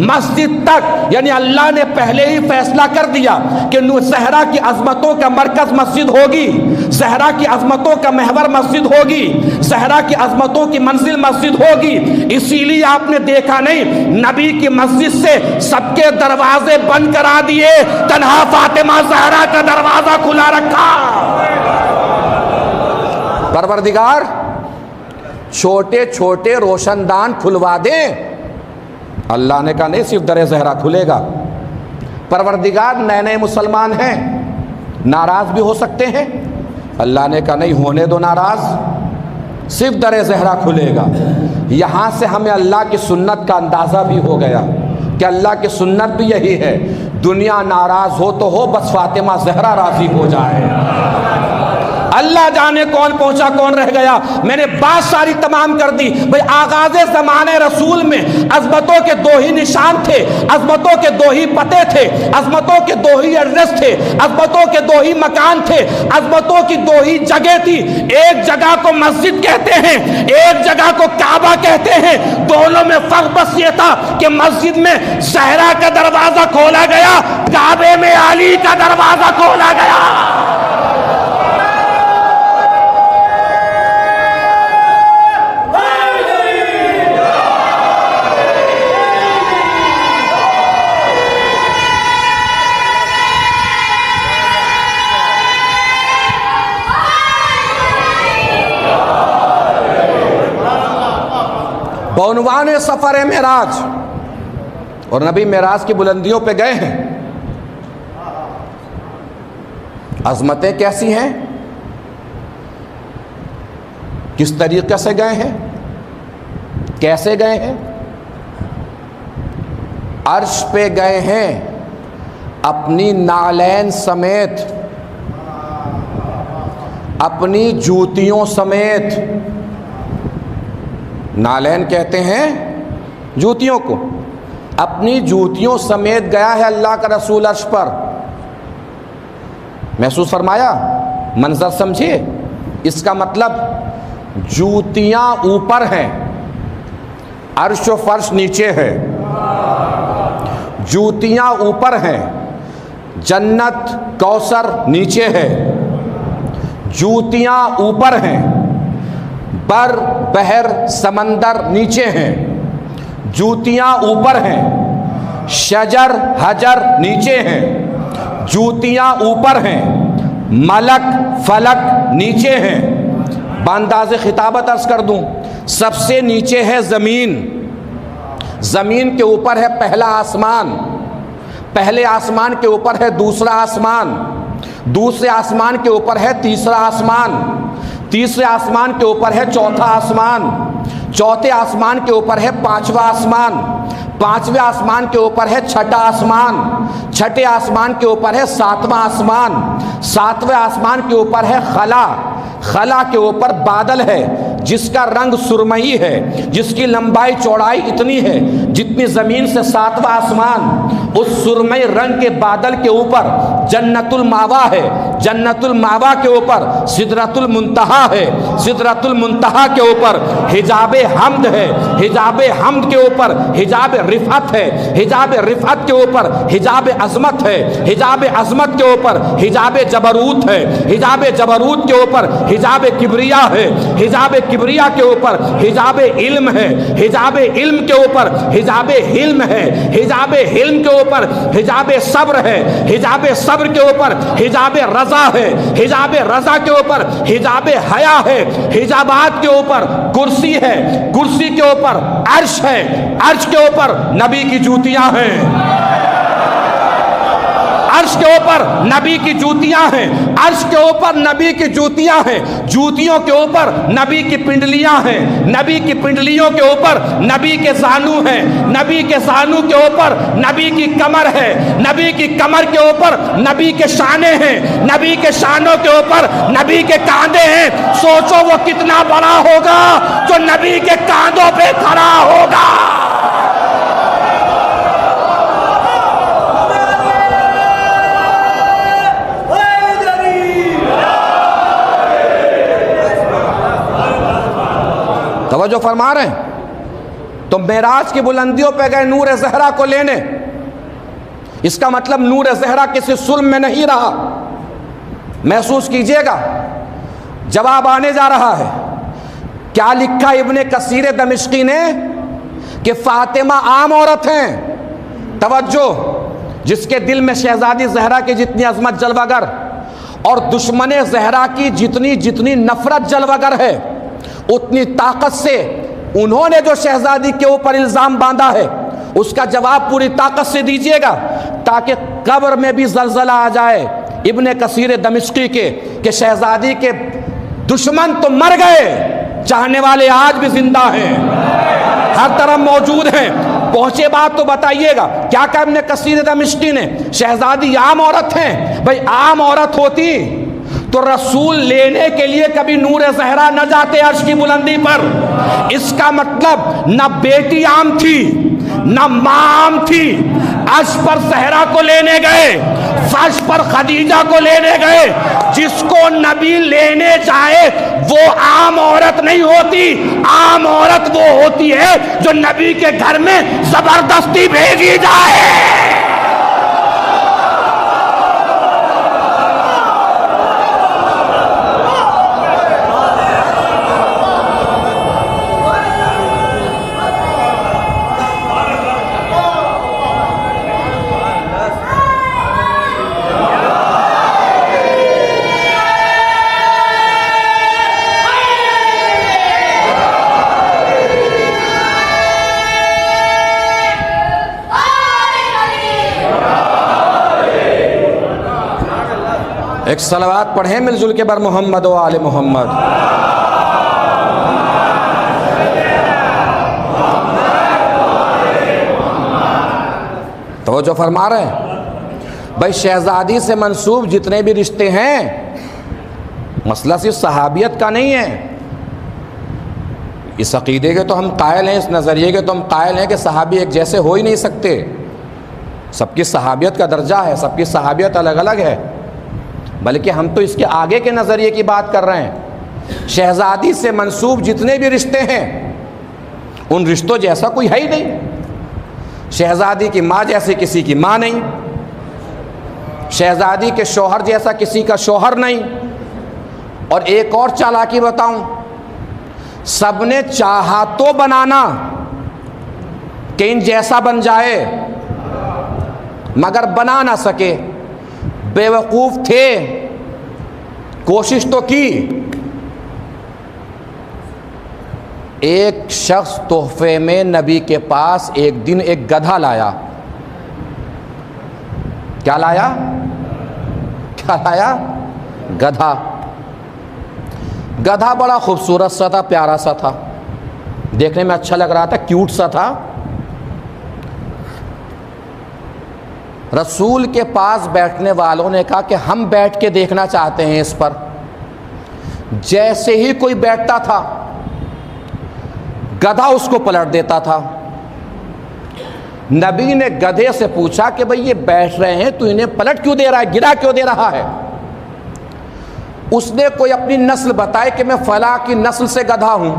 مسجد تک، یعنی اللہ نے پہلے ہی فیصلہ کر دیا کہ زہرا کی عظمتوں کا مرکز مسجد ہوگی، زہرا کی عظمتوں کا محور مسجد ہوگی، زہرا کی عظمتوں کی منزل مسجد ہوگی۔ اسی لیے آپ نے دیکھا نہیں نبی کی مسجد سے سب کے دروازے بند کرا دیے، تنہا فاطمہ زہرا کا دروازہ کھلا رکھا۔ پروردگار چھوٹے چھوٹے روشن دان کھلوا دیں، اللہ نے کہا نہیں صرف در زہرا کھلے گا۔ پروردگار نئے نئے مسلمان ہیں، ناراض بھی ہو سکتے ہیں، اللہ نے کہا نہیں ہونے دو ناراض، صرف در زہرا کھلے گا۔ یہاں سے ہمیں اللہ کی سنت کا اندازہ بھی ہو گیا کہ اللہ کی سنت بھی یہی ہے، دنیا ناراض ہو تو ہو، بس فاطمہ زہرا راضی ہو جائے۔ اللہ جانے کون پہنچا کون رہ گیا، میں نے بات ساری تمام کر دی۔ بھئی آغاز زمانے رسول میں عظمتوں کے دو ہی نشان تھے، عظمتوں کے دو ہی پتے تھے، عظمتوں کے دو ہی ایڈریس تھے، عظمتوں کے دو ہی مکان تھے، عظمتوں کی دو ہی جگہ تھی۔ ایک جگہ کو مسجد کہتے ہیں، ایک جگہ کو کعبہ کہتے ہیں، دونوں میں فرق بس یہ تھا کہ مسجد میں زہرا کا دروازہ کھولا گیا، کعبے میں علی کا دروازہ کھولا گیا۔ بعنوان سفر معراج، اور نبی معراج کی بلندیوں پہ گئے ہیں۔ عظمتیں کیسی ہیں، کس طریقے سے گئے ہیں، کیسے گئے ہیں؟ عرش پہ گئے ہیں اپنی نالین سمیت، اپنی جوتیوں سمیت۔ نالین کہتے ہیں جوتیوں کو، اپنی جوتیوں سمیت گیا ہے اللہ کا رسول عرش پر۔ محسوس فرمایا، منظر سمجھے، اس کا مطلب جوتیاں اوپر ہیں، عرش و فرش نیچے ہے، جوتیاں اوپر ہیں، جنت کوثر نیچے ہے، جوتیاں اوپر ہیں، بر بحر سمندر نیچے ہیں، جوتیاں اوپر ہیں، شجر حجر نیچے ہیں، جوتیاں اوپر ہیں، ملک فلک نیچے ہیں۔ بانداز خطابت عرض کر دوں، سب سے نیچے ہے زمین، زمین کے اوپر ہے پہلا آسمان، پہلے آسمان کے اوپر ہے دوسرا آسمان، دوسرے آسمان کے اوپر ہے تیسرا آسمان، تیسرے آسمان کے اوپر ہے چوتھا آسمان، چوتھے آسمان کے اوپر ہے پانچواں آسمان، پانچویں آسمان کے اوپر ہے چھٹا آسمان، چھٹے آسمان کے اوپر ہے ساتواں آسمان، ساتویں آسمان کے اوپر ہے خلا، خلا کے اوپر بادل ہے جس کا رنگ سرمئی ہے، جس کی لمبائی چوڑائی اتنی ہے جتنی زمین سے ساتواں آسمان، اس سرمئی رنگ کے بادل کے اوپر جنت الماوا ہے، جنت الماوا کے اوپر سدرۃ المنتہا ہے، سدرۃ المنتہا کے اوپر حجاب حمد ہے، حجاب حمد کے اوپر حجاب رفعت ہے، حجاب رفعت کے اوپر حجاب عظمت ہے، حجاب عظمت کے اوپر حجاب جبروت ہے، حجاب جبروت کے اوپر حجاب کبریا ہے، حجاب کبریا کے اوپر حجاب علم ہے، حجاب علم کے اوپر حجاب حلم ہے، حجاب حلم کے اوپر حجاب صبر ہے، حجاب صبر کے اوپر حجاب رضا ہے، حجاب رضا کے اوپر حجاب حیا ہے، حجابات کے اوپر کرسی ہے، کرسی کے اوپر عرش ہے، عرش کے اوپر نبی کی جوتیاں ہیں، عرش کے اوپر نبی کی جوتیاں ہیں، عرش کے اوپر نبی کی جوتیاں ہیں، جوتیوں کے اوپر نبی کی پنڈلیاں ہیں، نبی کی پنڈلیوں کے اوپر نبی کے زانو ہیں، نبی کے زانو کے اوپر نبی کی کمر ہے، نبی کی کمر کے اوپر نبی کے شانے ہیں، نبی کے شانوں کے اوپر نبی کے کاندھے ہیں۔ سوچو وہ کتنا بڑا ہوگا جو نبی کے کاندھوں پہ کھڑا ہوگا۔ توجہ فرما رہے ہیں؟ تو معراج کی بلندیوں پہ گئے نور زہرا کو لینے، اس کا مطلب نور زہرا کسی سلم میں نہیں رہا۔ محسوس کیجئے گا، جواب آنے جا رہا ہے۔ کیا لکھا ابن کثیر دمشقی نے کہ فاطمہ عام عورت ہیں۔ توجہ، جس کے دل میں شہزادی زہرا کی جتنی عظمت جلوہ گر اور دشمن زہرا کی جتنی نفرت جلوہ گر ہے، اتنی طاقت سے انہوں نے جو شہزادی کے اوپر الزام باندھا ہے اس کا جواب پوری طاقت سے دیجئے گا تاکہ قبر میں بھی زلزلہ آ جائے ابن کثیر دمشقی کے کہ شہزادی کے دشمن تو مر گئے، چاہنے والے آج بھی زندہ ہیں، ہر طرف موجود ہیں۔ پہنچے بات تو بتائیے گا، کیا کہا ابن کثیر دمشقی نے؟ شہزادی عام عورت ہیں۔ بھئی عام عورت ہوتی تو رسول لینے کے لیے کبھی نور زہرا نہ جاتے عرش کی بلندی پر۔ اس کا مطلب نہ بیٹی عام تھی نہ ماں عام تھی، عرش پر زہرا کو لینے گئے، فرش پر خدیجہ کو لینے گئے۔ جس کو نبی لینے جائے وہ عام عورت نہیں ہوتی، عام عورت وہ ہوتی ہے جو نبی کے گھر میں زبردستی بھیجی جائے۔ ایک صلوات پڑھیں مل جل کے بر محمد و آل محمد۔ توجہ فرما رہے ہیں؟ بھائی شہزادی سے منسوب جتنے بھی رشتے ہیں، مسئلہ صرف صحابیت کا نہیں ہے۔ اس عقیدے کے تو ہم قائل ہیں، اس نظریے کے تو ہم قائل ہیں کہ صحابی ایک جیسے ہو ہی نہیں سکتے، سب کی صحابیت کا درجہ ہے، سب کی صحابیت الگ الگ ہے، بلکہ ہم تو اس کے آگے کے نظریے کی بات کر رہے ہیں۔ شہزادی سے منسوب جتنے بھی رشتے ہیں ان رشتوں جیسا کوئی ہے ہی نہیں، شہزادی کی ماں جیسے کسی کی ماں نہیں، شہزادی کے شوہر جیسا کسی کا شوہر نہیں. اور ایک اور چالاکی بتاؤں، سب نے چاہا تو بنانا کہ ان جیسا بن جائے، مگر بنا نہ سکے. بیوقوف تھے، کوشش تو کی. ایک شخص تحفے میں نبی کے پاس ایک دن ایک گدھا لایا. کیا لایا؟ کیا لایا؟ گدھا. گدھا بڑا خوبصورت سا تھا، پیارا سا تھا، دیکھنے میں اچھا لگ رہا تھا، کیوٹ سا تھا. رسول کے پاس بیٹھنے والوں نے کہا کہ ہم بیٹھ کے دیکھنا چاہتے ہیں اس پر. جیسے ہی کوئی بیٹھتا تھا گدھا اس کو پلٹ دیتا تھا. نبی نے گدھے سے پوچھا کہ بھئی یہ بیٹھ رہے ہیں تو انہیں پلٹ کیوں دے رہا ہے، گرا کیوں دے رہا ہے؟ اس نے کوئی اپنی نسل بتائی کہ میں فلاں کی نسل سے گدھا ہوں،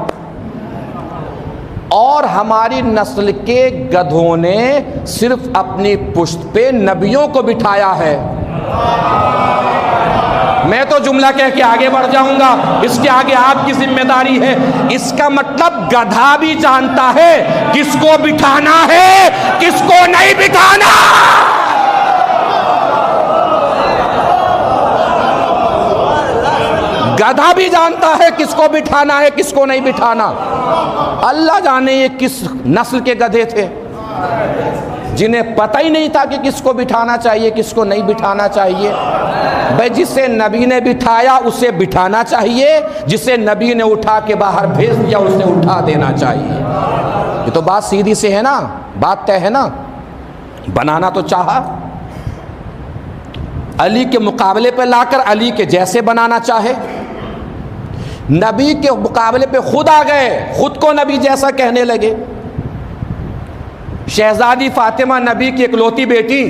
اور ہماری نسل کے گدھوں نے صرف اپنی پشت پہ نبیوں کو بٹھایا ہے. میں تو جملہ کہہ کے آگے بڑھ جاؤں گا، اس کے آگے آپ کی ذمہ داری ہے. اس کا مطلب گدھا بھی جانتا ہے کس کو بٹھانا ہے کس کو نہیں بٹھانا. گدھا بھی جانتا ہے کس کو بٹھانا ہے کس کو نہیں بٹھانا. اللہ جانے یہ کس نسل کے گدھے تھے جنہیں پتہ ہی نہیں تھا کہ کس کو بٹھانا چاہیے کس کو نہیں بٹھانا چاہیے. بھائی جسے نبی نے بٹھایا اسے بٹھانا چاہیے، جسے نبی نے اٹھا کے باہر بھیج دیا اسے اٹھا دینا چاہیے. یہ تو بات سیدھی سے ہے نا، بات طے ہے نا. بنانا تو چاہا، علی کے مقابلے پہ لا کر علی کے جیسے بنانا چاہے. نبی کے مقابلے پہ خود آ گئے، خود کو نبی جیسا کہنے لگے. شہزادی فاطمہ نبی کی اکلوتی بیٹی،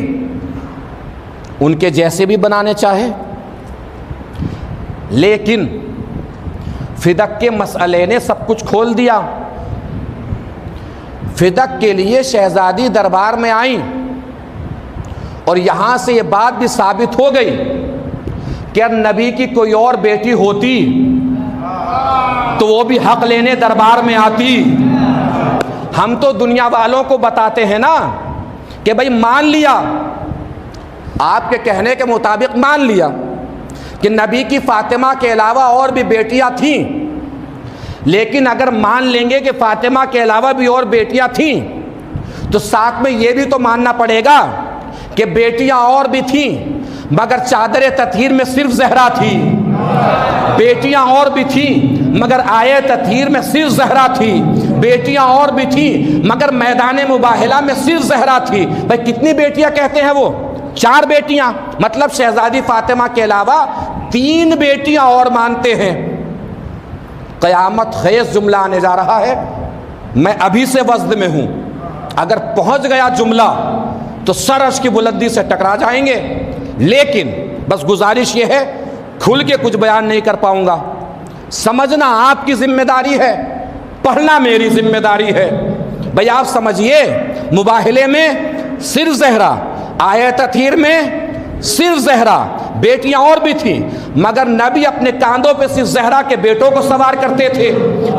ان کے جیسے بھی بنانے چاہے. لیکن فدق کے مسئلے نے سب کچھ کھول دیا. فدق کے لیے شہزادی دربار میں آئیں اور یہاں سے یہ بات بھی ثابت ہو گئی کہ اگر نبی کی کوئی اور بیٹی ہوتی تو وہ بھی حق لینے دربار میں آتی. ہم تو دنیا والوں کو بتاتے ہیں نا کہ بھئی مان لیا، آپ کے کہنے کے مطابق مان لیا کہ نبی کی فاطمہ کے علاوہ اور بھی بیٹیاں تھیں، لیکن اگر مان لیں گے کہ فاطمہ کے علاوہ بھی اور بیٹیاں تھیں تو ساتھ میں یہ بھی تو ماننا پڑے گا کہ بیٹیاں اور بھی تھیں مگر چادر تطہیر میں صرف زہرا تھی. بیٹیاں اور بھی تھیں مگر آیے تطہیر میں صرف زہرا تھی. بیٹیاں اور بھی تھیں مگر میدان مباہلہ میں صرف زہرا تھی. بھائی کتنی بیٹیاں کہتے ہیں وہ؟ 4 بیٹیاں. مطلب شہزادی فاطمہ کے علاوہ 3 بیٹیاں اور مانتے ہیں. قیامت خیز جملہ آنے جا رہا ہے، میں ابھی سے وزن میں ہوں، اگر پہنچ گیا جملہ تو سر عرش کی بلندی سے ٹکرا جائیں گے. لیکن بس گزارش یہ ہے، کھل کے کچھ بیان نہیں کر پاؤں گا. سمجھنا آپ کی ذمہ داری ہے، پڑھنا میری ذمہ داری ہے. بھئی آپ سمجھئے مباہلے میں صرف زہرا، آیہ تطہیر میں صرف زہرا، بیٹیاں اور بھی تھیں مگر نبی اپنے کاندھوں پہ صرف زہرا کے بیٹوں کو سوار کرتے تھے.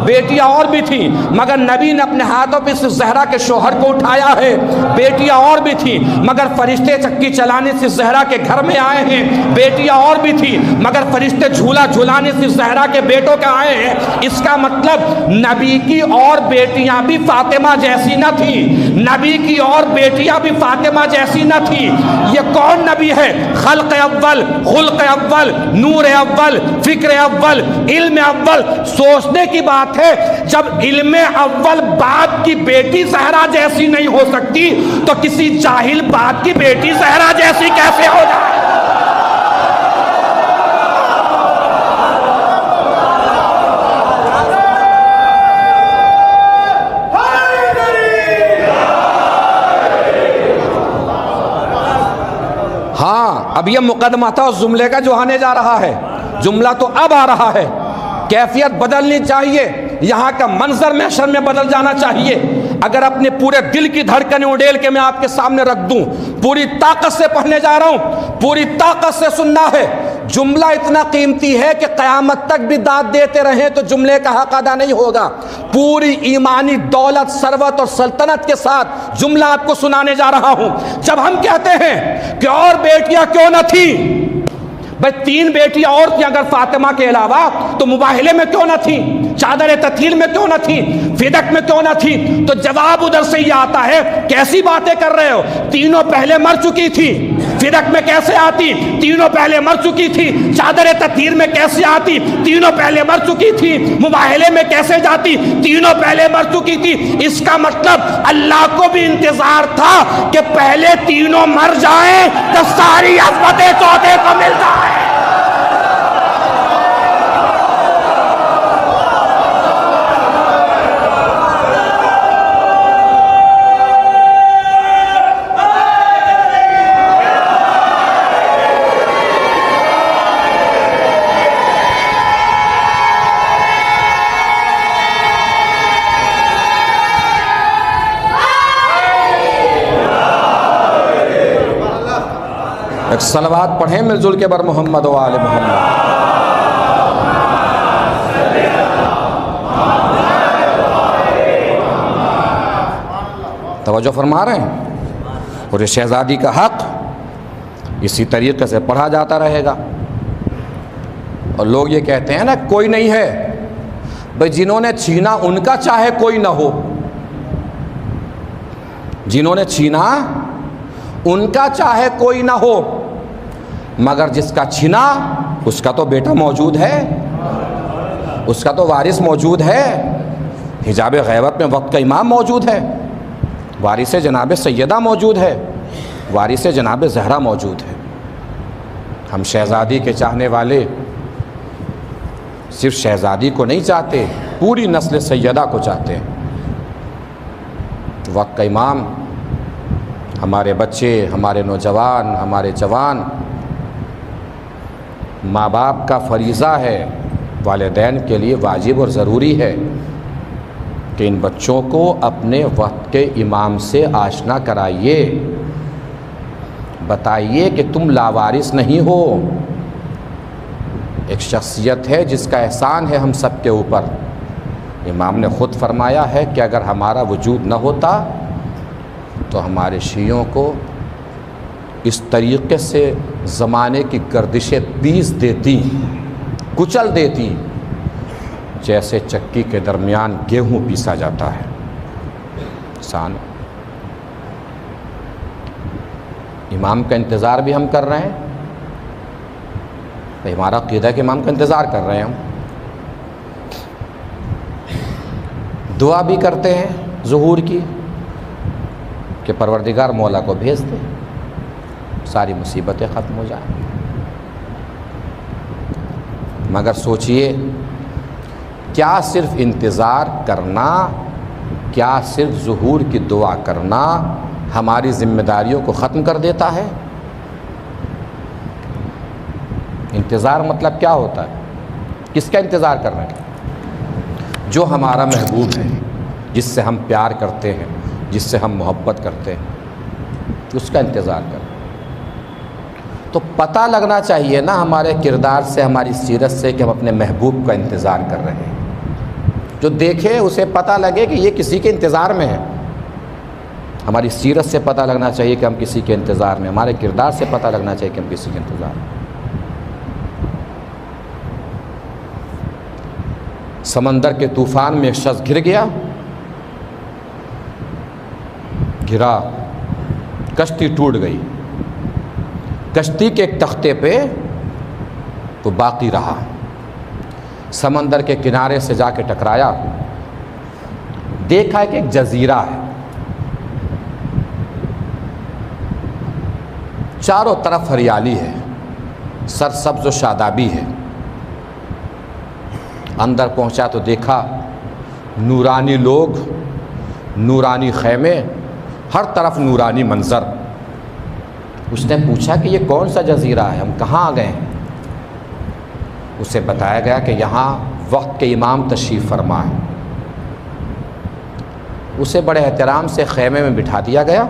بیٹیاں اور بھی تھیں مگر نبی نے اپنے ہاتھوں پہ صرف زہرا کے شوہر کو اٹھایا ہے. بیٹیاں اور بھی تھیں مگر فرشتے چکی چلانے صرف زہرا کے گھر میں آئے ہیں. بیٹیاں اور بھی تھیں مگر فرشتے جھولا جھولانے صرف زہرا کے بیٹوں کے آئے ہیں. اس کا مطلب نبی کی اور بیٹیاں بھی فاطمہ جیسی نہ تھیں، نبی کی اور بیٹیاں بھی فاطمہ جیسی نہ تھیں. یہ کون نبی ہے؟ خلق اول، خلق اول، نور اول، فکر اول، علم اول. سوچنے کی بات ہے، جب علم اول باپ کی بیٹی زہرا جیسی نہیں ہو سکتی تو کسی جاہل باپ کی بیٹی زہرا جیسی کیسے ہو جائے؟ اب یہ مقدمہ تھا اس جملے کا جو آنے جا رہا ہے. جملہ تو اب آ رہا ہے. کیفیت بدلنی چاہیے، یہاں کا منظر محشر میں بدل جانا چاہیے. اگر اپنے پورے دل کی دھڑکنیں اڈیل کے میں آپ کے سامنے رکھ دوں، پوری طاقت سے پڑھنے جا رہا ہوں، پوری طاقت سے سننا ہے، جملہ اتنا قیمتی ہے کہ قیامت تک بھی داد دیتے رہیں تو جملے کا حق ادا نہیں ہوگا۔ پوری ایمانی دولت، ثروت اور سلطنت کے ساتھ جملہ آپ کو سنانے جا رہا ہوں۔ جب ہم کہتے ہیں کہ اور بیٹیاں کیوں نہ تھیں، بھئی 3 بیٹیاں اور تھیں اگر فاطمہ کے علاوہ، تو مباہلے میں کیوں نہ تھیں، چادر تطہیر میں کیوں نہ تھیں، فدق میں کیوں نہ تھیں؟ تو جواب ادھر سے یہ آتا ہے، کیسی باتیں کر رہے ہو، تینوں پہلے مر چکی تھی، فدق میں کیسے آتی، تینوں پہلے مر چکی تھی، چادر تطہیر میں کیسے آتی، تینوں پہلے مر چکی تھی، مباہلے میں کیسے جاتی، تینوں پہلے مر چکی تھی۔ اس کا مطلب اللہ کو بھی انتظار تھا کہ پہلے تینوں مر جائیں تو ساری عظمتیں چوتھے کو مل جائیں۔ ایک صلوات پڑھیں مل جل کے بر محمد و آل محمد۔ توجہ فرما رہے ہیں؟ اور یہ شہزادی کا حق اسی طریقے سے پڑھا جاتا رہے گا۔ اور لوگ یہ کہتے ہیں نا کوئی نہیں ہے، بھئی جنہوں نے چھینا ان کا چاہے کوئی نہ ہو، جنہوں نے چھینا ان کا چاہے کوئی نہ ہو، مگر جس کا چھینا اس کا تو بیٹا موجود ہے، اس کا تو وارث موجود ہے۔ حجاب غیبت میں وقت کا امام موجود ہے، وارث جناب سیدہ موجود ہے، وارث جناب زہرا موجود ہے۔ ہم شہزادی کے چاہنے والے صرف شہزادی کو نہیں چاہتے، پوری نسل سیدہ کو چاہتے ہیں۔ وقت کا امام ہمارے بچے، ہمارے نوجوان، ہمارے جوان، ماں باپ کا فریضہ ہے، والدین کے لیے واجب اور ضروری ہے کہ ان بچوں کو اپنے وقت کے امام سے آشنا کرائیے، بتائیے کہ تم لاوارث نہیں ہو، ایک شخصیت ہے جس کا احسان ہے ہم سب کے اوپر۔ امام نے خود فرمایا ہے کہ اگر ہمارا وجود نہ ہوتا تو ہمارے شیعوں کو اس طریقے سے زمانے کی گردشیں پیس دیتی، کچل دیتی، جیسے چکی کے درمیان گیہوں پیسا جاتا ہے۔ انسان امام کا انتظار بھی ہم کر رہے ہیں، ہمارا عقیدہ کہ امام کا انتظار کر رہے ہیں ہم، دعا بھی کرتے ہیں ظہور کی کہ پروردگار مولا کو بھیج دے، ساری مصیبتیں ختم ہو جائیں۔ مگر سوچئے، کیا صرف انتظار کرنا، کیا صرف ظہور کی دعا کرنا ہماری ذمہ داریوں کو ختم کر دیتا ہے؟ انتظار مطلب کیا ہوتا ہے؟ کس کا انتظار کرنا ہے؟ جو ہمارا محبوب ہے، جس سے ہم پیار کرتے ہیں، جس سے ہم محبت کرتے ہیں، اس کا انتظار کرنا۔ تو پتہ لگنا چاہیے نا ہمارے کردار سے، ہماری سیرت سے کہ ہم اپنے محبوب کا انتظار کر رہے ہیں۔ جو دیکھے اسے پتہ لگے کہ یہ کسی کے انتظار میں ہے۔ ہماری سیرت سے پتہ لگنا چاہیے کہ ہم کسی کے انتظار میں، ہمارے کردار سے پتہ لگنا چاہیے کہ ہم کسی کے انتظار میں۔ سمندر کے طوفان میں ایک شخص گر گیا، گرا، کشتی ٹوٹ گئی، کشتی کے ایک تختے پہ وہ باقی رہا، سمندر کے کنارے سے جا کے ٹکرایا، دیکھا کہ ایک جزیرہ ہے، چاروں طرف ہریالی ہے، سرسبز و شادابی ہے۔ اندر پہنچا تو دیکھا نورانی لوگ، نورانی خیمے، ہر طرف نورانی منظر۔ اس نے پوچھا کہ یہ کون سا جزیرہ ہے، ہم کہاں آ گئے ہیں؟ اسے بتایا گیا کہ یہاں وقت کے امام تشریف فرما ہے۔ اسے بڑے احترام سے خیمے میں بٹھا دیا گیا،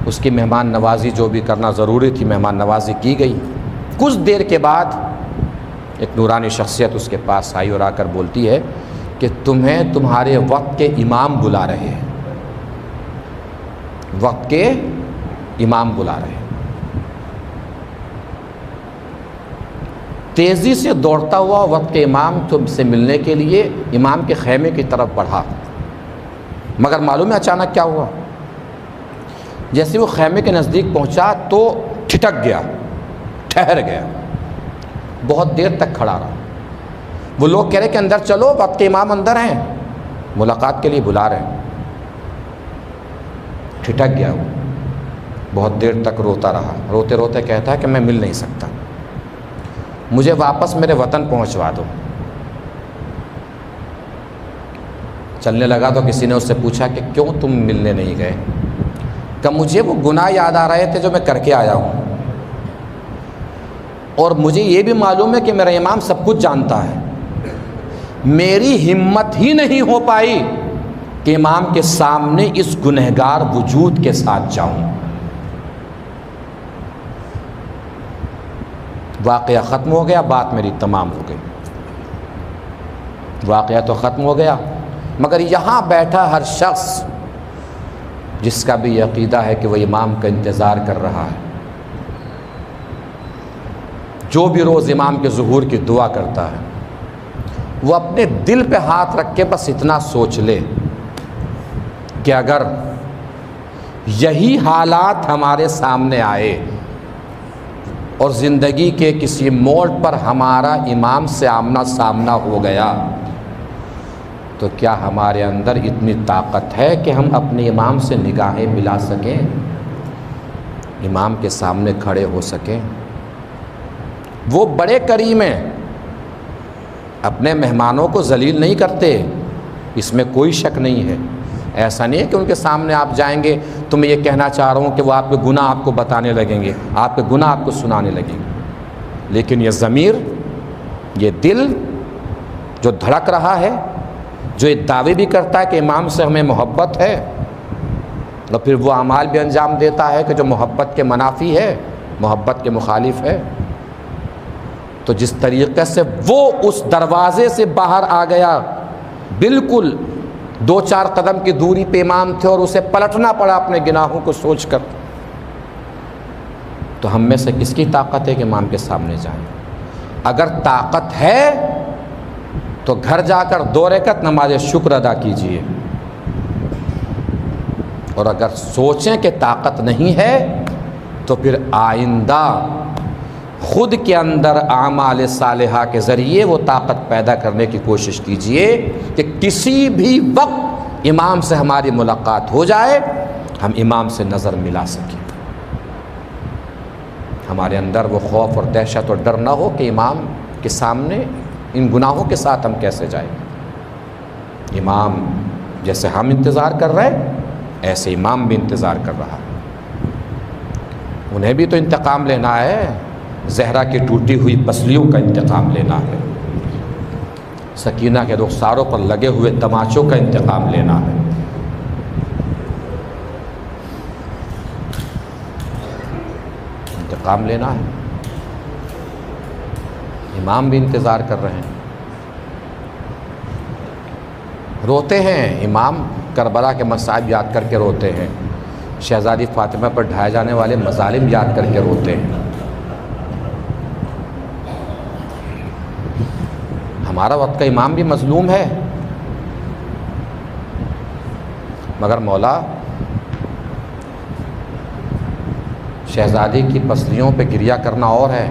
اس کی مہمان نوازی جو بھی کرنا ضروری تھی مہمان نوازی کی گئی۔ کچھ دیر کے بعد ایک نورانی شخصیت اس کے پاس آئی اور آ کر بولتی ہے کہ تمہیں تمہارے وقت کے امام بلا رہے ہیں، وقت کے امام بلا رہے ہیں۔ تیزی سے دوڑتا ہوا وقت کے امام تم سے ملنے کے لیے امام کے خیمے کی طرف بڑھا، مگر معلوم ہے اچانک کیا ہوا؟ جیسے وہ خیمے کے نزدیک پہنچا تو ٹھٹک گیا، ٹھہر گیا، بہت دیر تک کھڑا رہا۔ وہ لوگ کہہ رہے کہ اندر چلو، وقت کے امام اندر ہیں، ملاقات کے لیے بلا رہے ہیں۔ ٹھٹک گیا، وہ بہت دیر تک روتا رہا، روتے روتے کہتا ہے کہ میں مل نہیں سکتا، مجھے واپس میرے وطن پہنچوا دو۔ چلنے لگا تو کسی نے اس سے پوچھا کہ کیوں تم ملنے نہیں گئے؟ کہ مجھے وہ گناہ یاد آ رہے تھے جو میں کر کے آیا ہوں، اور مجھے یہ بھی معلوم ہے کہ میرا امام سب کچھ جانتا ہے، میری ہمت ہی نہیں ہو پائی کہ امام کے سامنے اس گنہگار وجود کے ساتھ جاؤں۔ واقعہ ختم ہو گیا، بات میری تمام ہو گئی، واقعہ تو ختم ہو گیا، مگر یہاں بیٹھا ہر شخص جس کا بھی عقیدہ ہے کہ وہ امام کا انتظار کر رہا ہے، جو بھی روز امام کے ظہور کی دعا کرتا ہے، وہ اپنے دل پہ ہاتھ رکھ کے بس اتنا سوچ لے کہ اگر یہی حالات ہمارے سامنے آئے اور زندگی کے کسی موڑ پر ہمارا امام سے آمنا سامنا ہو گیا تو کیا ہمارے اندر اتنی طاقت ہے کہ ہم اپنے امام سے نگاہیں ملا سکیں، امام کے سامنے کھڑے ہو سکیں؟ وہ بڑے کریم ہیں، اپنے مہمانوں کو ذلیل نہیں کرتے، اس میں کوئی شک نہیں ہے۔ ایسا نہیں ہے کہ ان کے سامنے آپ جائیں گے تو میں یہ کہنا چاہ رہا ہوں کہ وہ آپ کے گناہ آپ کو بتانے لگیں گے، آپ کے گناہ آپ کو سنانے لگیں گے، لیکن یہ ضمیر، یہ دل جو دھڑک رہا ہے، جو یہ دعوی بھی کرتا ہے کہ امام سے ہمیں محبت ہے، اور پھر وہ اعمال بھی انجام دیتا ہے کہ جو محبت کے منافی ہے، محبت کے مخالف ہے، تو جس طریقے سے وہ اس دروازے سے باہر آ گیا، بالکل 2-4 قدم کی دوری پہ امام تھے اور اسے پلٹنا پڑا اپنے گناہوں کو سوچ کر، تو ہم میں سے کس کی طاقت ہے کہ امام کے سامنے جائیں؟ اگر طاقت ہے تو گھر جا کر 2 رکعت نماز شکر ادا کیجیے، اور اگر سوچیں کہ طاقت نہیں ہے تو پھر آئندہ خود کے اندر اعمال صالحہ کے ذریعے وہ طاقت پیدا کرنے کی کوشش کیجیے کہ کسی بھی وقت امام سے ہماری ملاقات ہو جائے، ہم امام سے نظر ملا سکیں، ہمارے اندر وہ خوف اور دہشت اور ڈر نہ ہو کہ امام کے سامنے ان گناہوں کے ساتھ ہم کیسے جائیں۔ امام جیسے ہم انتظار کر رہے ہیں ایسے امام بھی انتظار کر رہا ہے، انہیں بھی تو انتقام لینا ہے، زہرا کی ٹوٹی ہوئی پسلیوں کا انتقام لینا ہے، سکینہ کے رخساروں پر لگے ہوئے تماچوں کا انتقام لینا ہے۔ انتقام لینا ہے، امام بھی انتظار کر رہے ہیں، روتے ہیں امام، کربلا کے مصائب یاد کر کے روتے ہیں، شہزادی فاطمہ پر ڈھائے جانے والے مظالم یاد کر کے روتے ہیں۔ ہمارا وقت کا امام بھی مظلوم ہے، مگر مولا شہزادی کی پسلیوں پہ گریہ کرنا اور ہے،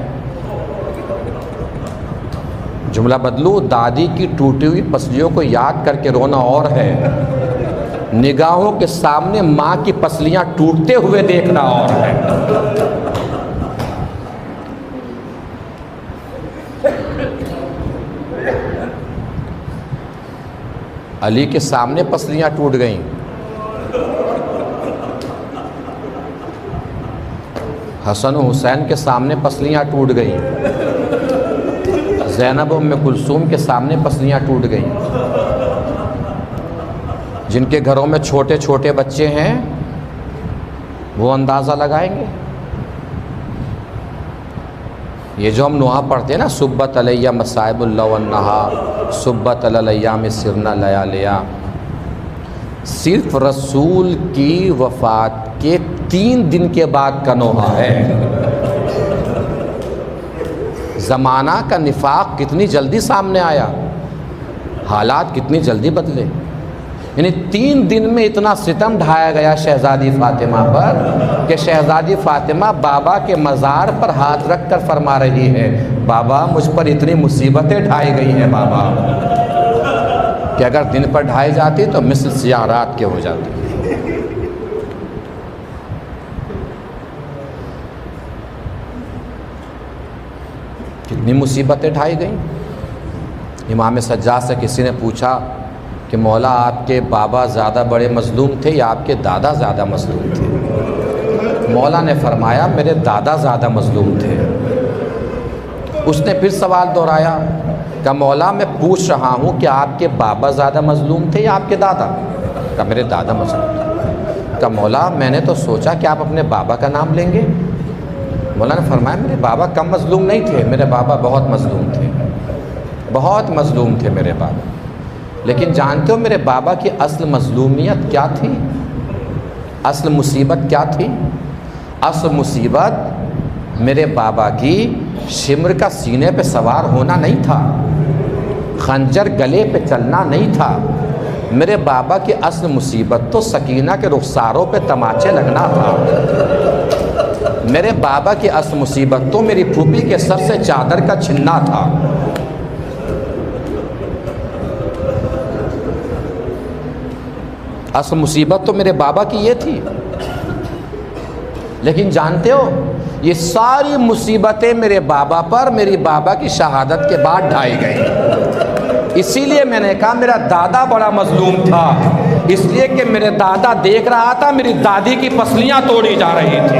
جملہ بدلو، دادی کی ٹوٹی ہوئی پسلیوں کو یاد کر کے رونا اور ہے، نگاہوں کے سامنے ماں کی پسلیاں ٹوٹتے ہوئے دیکھنا اور ہے۔ علی کے سامنے پسلیاں ٹوٹ گئیں، حسن و حسین کے سامنے پسلیاں ٹوٹ گئیں، زینب ام کلثوم کے سامنے پسلیاں ٹوٹ گئیں، جن کے گھروں میں چھوٹے چھوٹے بچے ہیں وہ اندازہ لگائیں گے. یہ جو ہم نوحہ پڑھتے ہیں نا، صبت علیہ مصائب اللہ والنہار، صبت علی الایام سرنا لیالیا، صرف رسول کی وفات کے 3 دن کے بعد کا نوحہ ہے. زمانہ کا نفاق کتنی جلدی سامنے آیا، حالات کتنی جلدی بدلے. یعنی 3 دن میں اتنا ستم ڈھایا گیا شہزادی فاطمہ پر کہ شہزادی فاطمہ بابا کے مزار پر ہاتھ رکھ کر فرما رہی ہے، بابا مجھ پر اتنی مصیبتیں ڈھائی گئی ہیں بابا، کہ اگر دن پر ڈھائی جاتی تو مثل سیاہ رات کے ہو جاتی. کتنی مصیبتیں ڈھائی گئیں. امام سجاد سے کسی نے پوچھا کہ مولا آپ کے بابا زیادہ بڑے مظلوم تھے یا آپ کے دادا زیادہ مظلوم تھے؟ مولا نے فرمایا میرے دادا زیادہ مظلوم تھے. اس نے پھر سوال دہرایا کہ مولا میں پوچھ رہا ہوں کہ آپ کے بابا زیادہ مظلوم تھے یا آپ کے دادا؟ کہ میرے دادا مظلوم تھے. کہ مولا میں نے تو سوچا کہ آپ اپنے بابا کا نام لیں گے. مولا نے فرمایا میرے بابا کم مظلوم نہیں تھے، میرے بابا بہت مظلوم تھے، بہت مظلوم تھے میرے بابا. لیکن جانتے ہو میرے بابا کی اصل مظلومیت کیا تھی؟ اصل مصیبت کیا تھی؟ اصل مصیبت میرے بابا کی شمر کا سینے پہ سوار ہونا نہیں تھا، خنجر گلے پہ چلنا نہیں تھا. میرے بابا کی اصل مصیبت تو سکینہ کے رخساروں پہ تماچے لگنا تھا. میرے بابا کی اصل مصیبت تو میری پھوپھی کے سر سے چادر کا چھننا تھا. اصل مصیبت تو میرے بابا کی یہ تھی. لیکن جانتے ہو یہ ساری مصیبتیں میرے بابا پر میری بابا کی شہادت کے بعد ڈھائی گئیں. اسی لیے میں نے کہا میرا دادا بڑا مظلوم تھا، اس لیے کہ میرے دادا دیکھ رہا تھا میری دادی کی پسلیاں توڑی جا رہی تھی.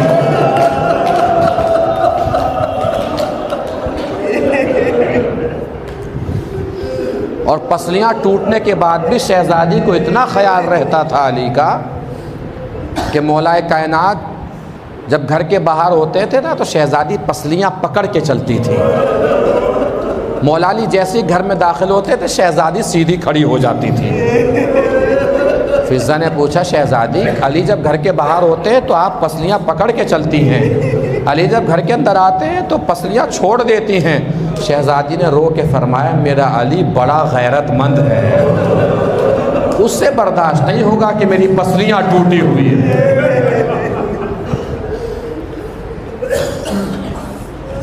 اور پسلیاں ٹوٹنے کے بعد بھی شہزادی کو اتنا خیال رہتا تھا علی کا کہ مولا کائنات جب گھر کے باہر ہوتے تھے نا تو شہزادی پسلیاں پکڑ کے چلتی تھی. مولا علی جیسے گھر میں داخل ہوتے تھے شہزادی سیدھی کھڑی ہو جاتی تھی. فضہ نے پوچھا شہزادی علی جب گھر کے باہر ہوتے ہیں تو آپ پسلیاں پکڑ کے چلتی ہیں، علی جب گھر کے اندر آتے ہیں تو پسلیاں چھوڑ دیتی ہیں. شہزادی نے رو کے فرمایا میرا علی بڑا غیرت مند ہے، اس سے برداشت نہیں ہوگا کہ میری پسلیاں ٹوٹی ہوئی ہیں.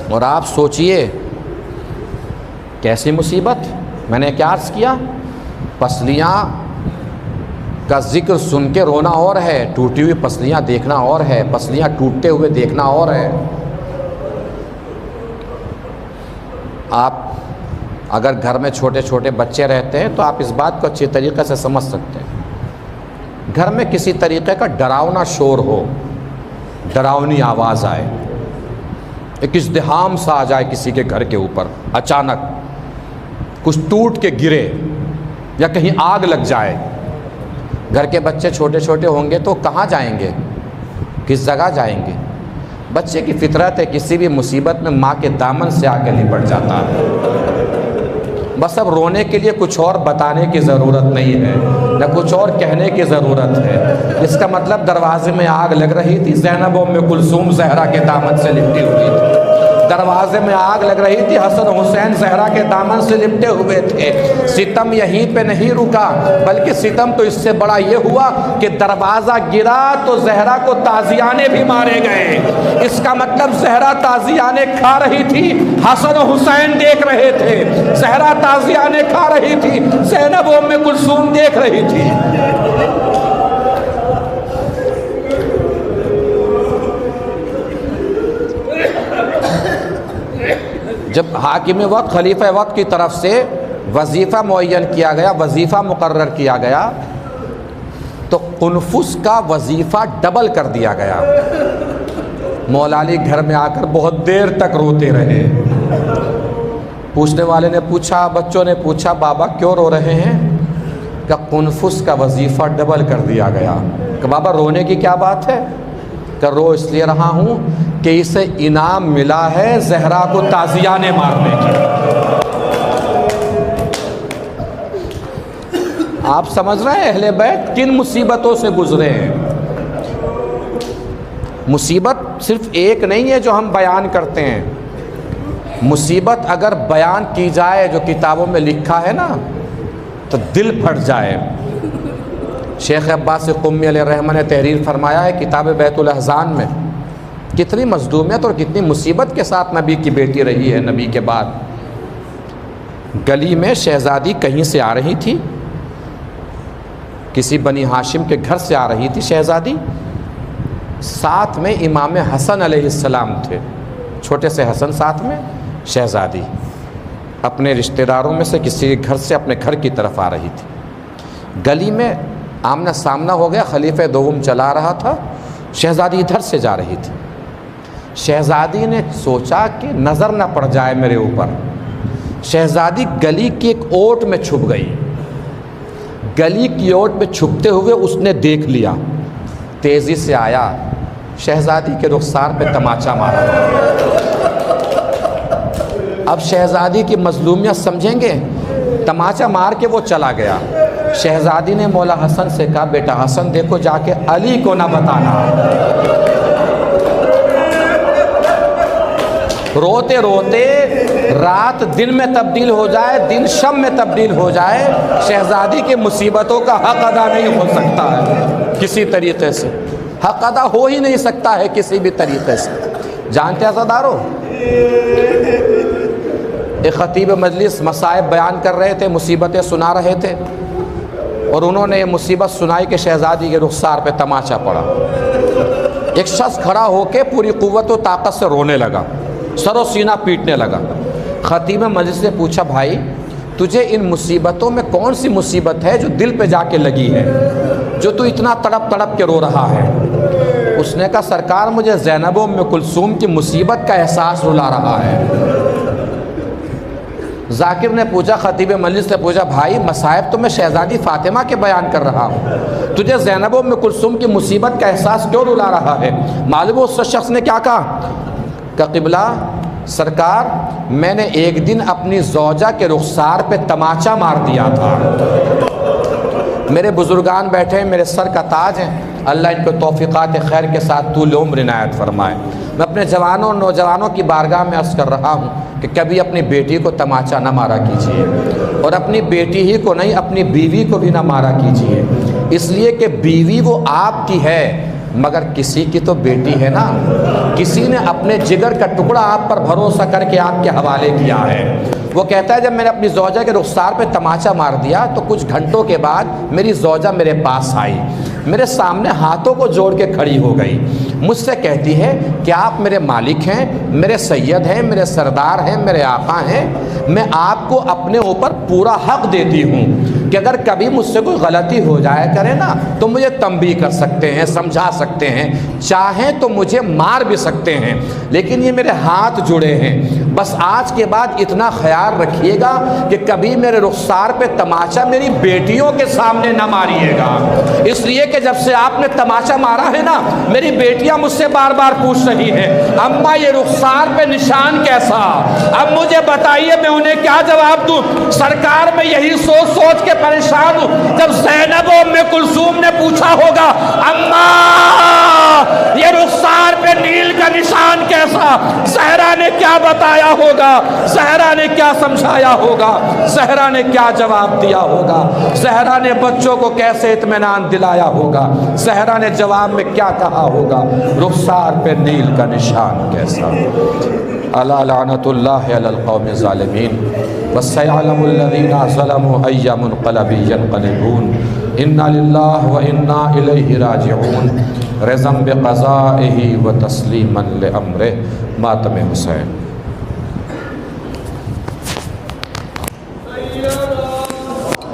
اور آپ سوچئے کیسی مصیبت. میں نے کیا عرض کیا، پسلیاں کا ذکر سن کے رونا اور ہے، ٹوٹی ہوئی پسلیاں دیکھنا اور ہے، پسلیاں ٹوٹتے ہوئے دیکھنا اور ہے. آپ اگر گھر میں چھوٹے چھوٹے بچے رہتے ہیں تو آپ اس بات کو اچھی طریقے سے سمجھ سکتے ہیں. گھر میں کسی طریقے کا ڈراؤنا شور ہو، ڈراؤنی آواز آئے، ایک ازدحام سا آ جائے کسی کے گھر کے اوپر، اچانک کچھ ٹوٹ کے گرے یا کہیں آگ لگ جائے. گھر کے بچے چھوٹے چھوٹے ہوں گے تو کہاں جائیں گے، کس جگہ جائیں گے؟ بچے کی فطرت ہے کسی بھی مصیبت میں ماں کے دامن سے آ کے لپٹ جاتا ہے. بس اب رونے کے لیے کچھ اور بتانے کی ضرورت نہیں ہے، نہ کچھ اور کہنے کی ضرورت ہے. اس کا مطلب دروازے میں آگ لگ رہی تھی، زینب ام کلثوم زہرا کے دامن سے لپٹی ہوئی تھی. دروازے میں آگ لگ رہی تھی، حسن حسین زہرا کے دامن سے لپٹے ہوئے تھے. ستم یہیں پہ نہیں رکا، بلکہ ستم تو اس سے بڑا یہ ہوا کہ دروازہ گرا تو زہرا کو تازیانے بھی مارے گئے. اس کا مطلب زہرا تازیانے کھا رہی تھی، حسن و حسین دیکھ رہے تھے. زہرا تازیانے کھا رہی تھی، زینب ام کلثوم دیکھ رہی تھی. جب حاکم وقت خلیفہ وقت کی طرف سے وظیفہ معین کیا گیا، وظیفہ مقرر کیا گیا، تو قنفس کا وظیفہ ڈبل کر دیا گیا. مولا علی گھر میں آ کر بہت دیر تک روتے رہے. پوچھنے والے نے پوچھا، بچوں نے پوچھا بابا کیوں رو رہے ہیں؟ کہ قنفس کا وظیفہ ڈبل کر دیا گیا کہ بابا رونے کی کیا بات ہے، کہ رو اس لیے رہا ہوں کہ اسے انعام ملا ہے زہرا کو تازیانے مارنے کی۔ آپ سمجھ رہے ہیں اہل بیت کن مصیبتوں سے گزرے ہیں؟ مصیبت صرف ایک نہیں ہے جو ہم بیان کرتے ہیں، مصیبت اگر بیان کی جائے جو کتابوں میں لکھا ہے نا تو دل پھٹ جائے۔ شیخ عباس قمی علیہ الرحمہ نے تحریر فرمایا ہے کتاب بیت الاحزان میں، کتنی مظلومیت اور کتنی مصیبت کے ساتھ نبی کی بیٹی رہی ہے۔ نبی کے بعد گلی میں شہزادی کہیں سے آ رہی تھی، کسی بنی ہاشم کے گھر سے آ رہی تھی شہزادی، ساتھ میں امام حسن علیہ السلام تھے، چھوٹے سے حسن ساتھ میں، شہزادی اپنے رشتہ داروں میں سے کسی گھر سے اپنے گھر کی طرف آ رہی تھی۔ گلی میں آمنا سامنا ہو گیا، خلیفہ دوم چلا رہا تھا، شہزادی ادھر سے جا رہی تھی۔ شہزادی نے سوچا کہ نظر نہ پڑ جائے میرے اوپر، شہزادی گلی کی ایک اوٹ میں چھپ گئی۔ گلی کی اوٹ میں چھپتے ہوئے اس نے دیکھ لیا، تیزی سے آیا، شہزادی کے رخسار پہ تماچا مارا۔ اب شہزادی کی مظلومیت سمجھیں گے، تماچا مار کے وہ چلا گیا۔ شہزادی نے مولا حسن سے کہا بیٹا حسن دیکھو جا کے علی کو نہ بتانا۔ روتے روتے رات دن میں تبدیل ہو جائے، دن شب میں تبدیل ہو جائے، شہزادی کی مصیبتوں کا حق ادا نہیں ہو سکتا ہے کسی طریقے سے، حق ادا ہو ہی نہیں سکتا ہے کسی بھی طریقے سے۔ جانتے عزادارو، ایک خطیب مجلس مصائب بیان کر رہے تھے، مصیبتیں سنا رہے تھے، اور انہوں نے یہ مصیبت سنائی کہ شہزادی کے رخسار پہ تماچا پڑا۔ ایک شخص کھڑا ہو کے پوری قوت و طاقت سے رونے لگا، سر و سینہ پیٹنے لگا۔ خطیب مجلس نے پوچھا بھائی تجھے ان مصیبتوں میں کون سی مصیبت ہے جو دل پہ جا کے لگی ہے، جو تو اتنا تڑپ تڑپ کے رو رہا ہے؟ اس نے کہا سرکار مجھے زینب ام کلثوم کی مصیبت کا احساس رلا رہا ہے۔ ذاکر نے پوچھا، خطیب مجلس نے پوچھا بھائی مصائب تو میں شہزادی فاطمہ کے بیان کر رہا ہوں، تجھے زینب ام کلثوم کی مصیبت کا احساس کیوں رلا رہا ہے؟ معلوم اس شخص نے کیا کہا کہ قبلہ سرکار میں نے ایک دن اپنی زوجہ کے رخسار پہ تماچا مار دیا تھا۔ میرے بزرگان بیٹھے ہیں، میرے سر کا تاج ہیں، اللہ ان کو توفیقات خیر کے ساتھ طول عمر عنایت فرمائے۔ میں اپنے جوانوں اور نوجوانوں کی بارگاہ میں عرض کر رہا ہوں کہ کبھی اپنی بیٹی کو تماچا نہ مارا کیجیے، اور اپنی بیٹی ہی کو نہیں اپنی بیوی کو بھی نہ مارا کیجیے، اس لیے کہ بیوی وہ آپ کی ہے مگر کسی کی تو بیٹی ہے نا، کسی نے اپنے جگر کا ٹکڑا آپ پر بھروسہ کر کے آپ کے حوالے کیا ہے۔ وہ کہتا ہے جب میں نے اپنی زوجہ کے رخسار پہ تماچا مار دیا تو کچھ گھنٹوں کے بعد میری زوجہ میرے پاس آئی، میرے سامنے ہاتھوں کو جوڑ کے کھڑی ہو گئی، مجھ سے کہتی ہے کہ آپ میرے مالک ہیں، میرے سید ہیں، میرے سردار ہیں، میرے آقا ہیں، میں آپ کو اپنے اوپر پورا حق دیتی ہوں کہ اگر کبھی مجھ سے کوئی غلطی ہو جائے کرے نا تو مجھے تنبیہ کر سکتے ہیں، سمجھا سکتے ہیں، چاہیں تو مجھے مار بھی سکتے ہیں، لیکن یہ میرے ہاتھ جڑے ہیں، بس آج کے بعد اتنا خیال رکھیے گا کہ کبھی میرے رخسار پہ تماچا میری بیٹیوں کے سامنے نہ ماریے گا، اس لیے کہ جب سے آپ نے تماچا مارا ہے نا میری بیٹیاں مجھ سے بار بار پوچھ رہی ہیں اماں یہ رخسار پہ نشان کیسا، اب مجھے بتائیے میں انہیں کیا جواب دوں؟ سرکار میں یہی سوچ سوچ کے پریشان ہوں، جب زینب ام کلثوم نے پوچھا ہوگا اماں یہ رخسار پہ نیل کا نشان کیسا، زہرا نے کیا بتایا ہوگا، زہرا نے کیا سمجھایا ہوگا، زہرا نے کیا جواب دیا ہوگا، زہرا نے بچوں کو کیسے اطمینان دلایا ہوگا، زہرا نے جواب میں کیا کہا ہوگا، رخسار پہ نیل کا نشان کیسا۔ الا لعنت اللہ علی القوم الظالمین وسيعلم الذين ظلموا أي منقلب ينقلبون إنا لله وإنا إليه راجعون رضا بقضائه وتسليما لأمره ماتم حسین۔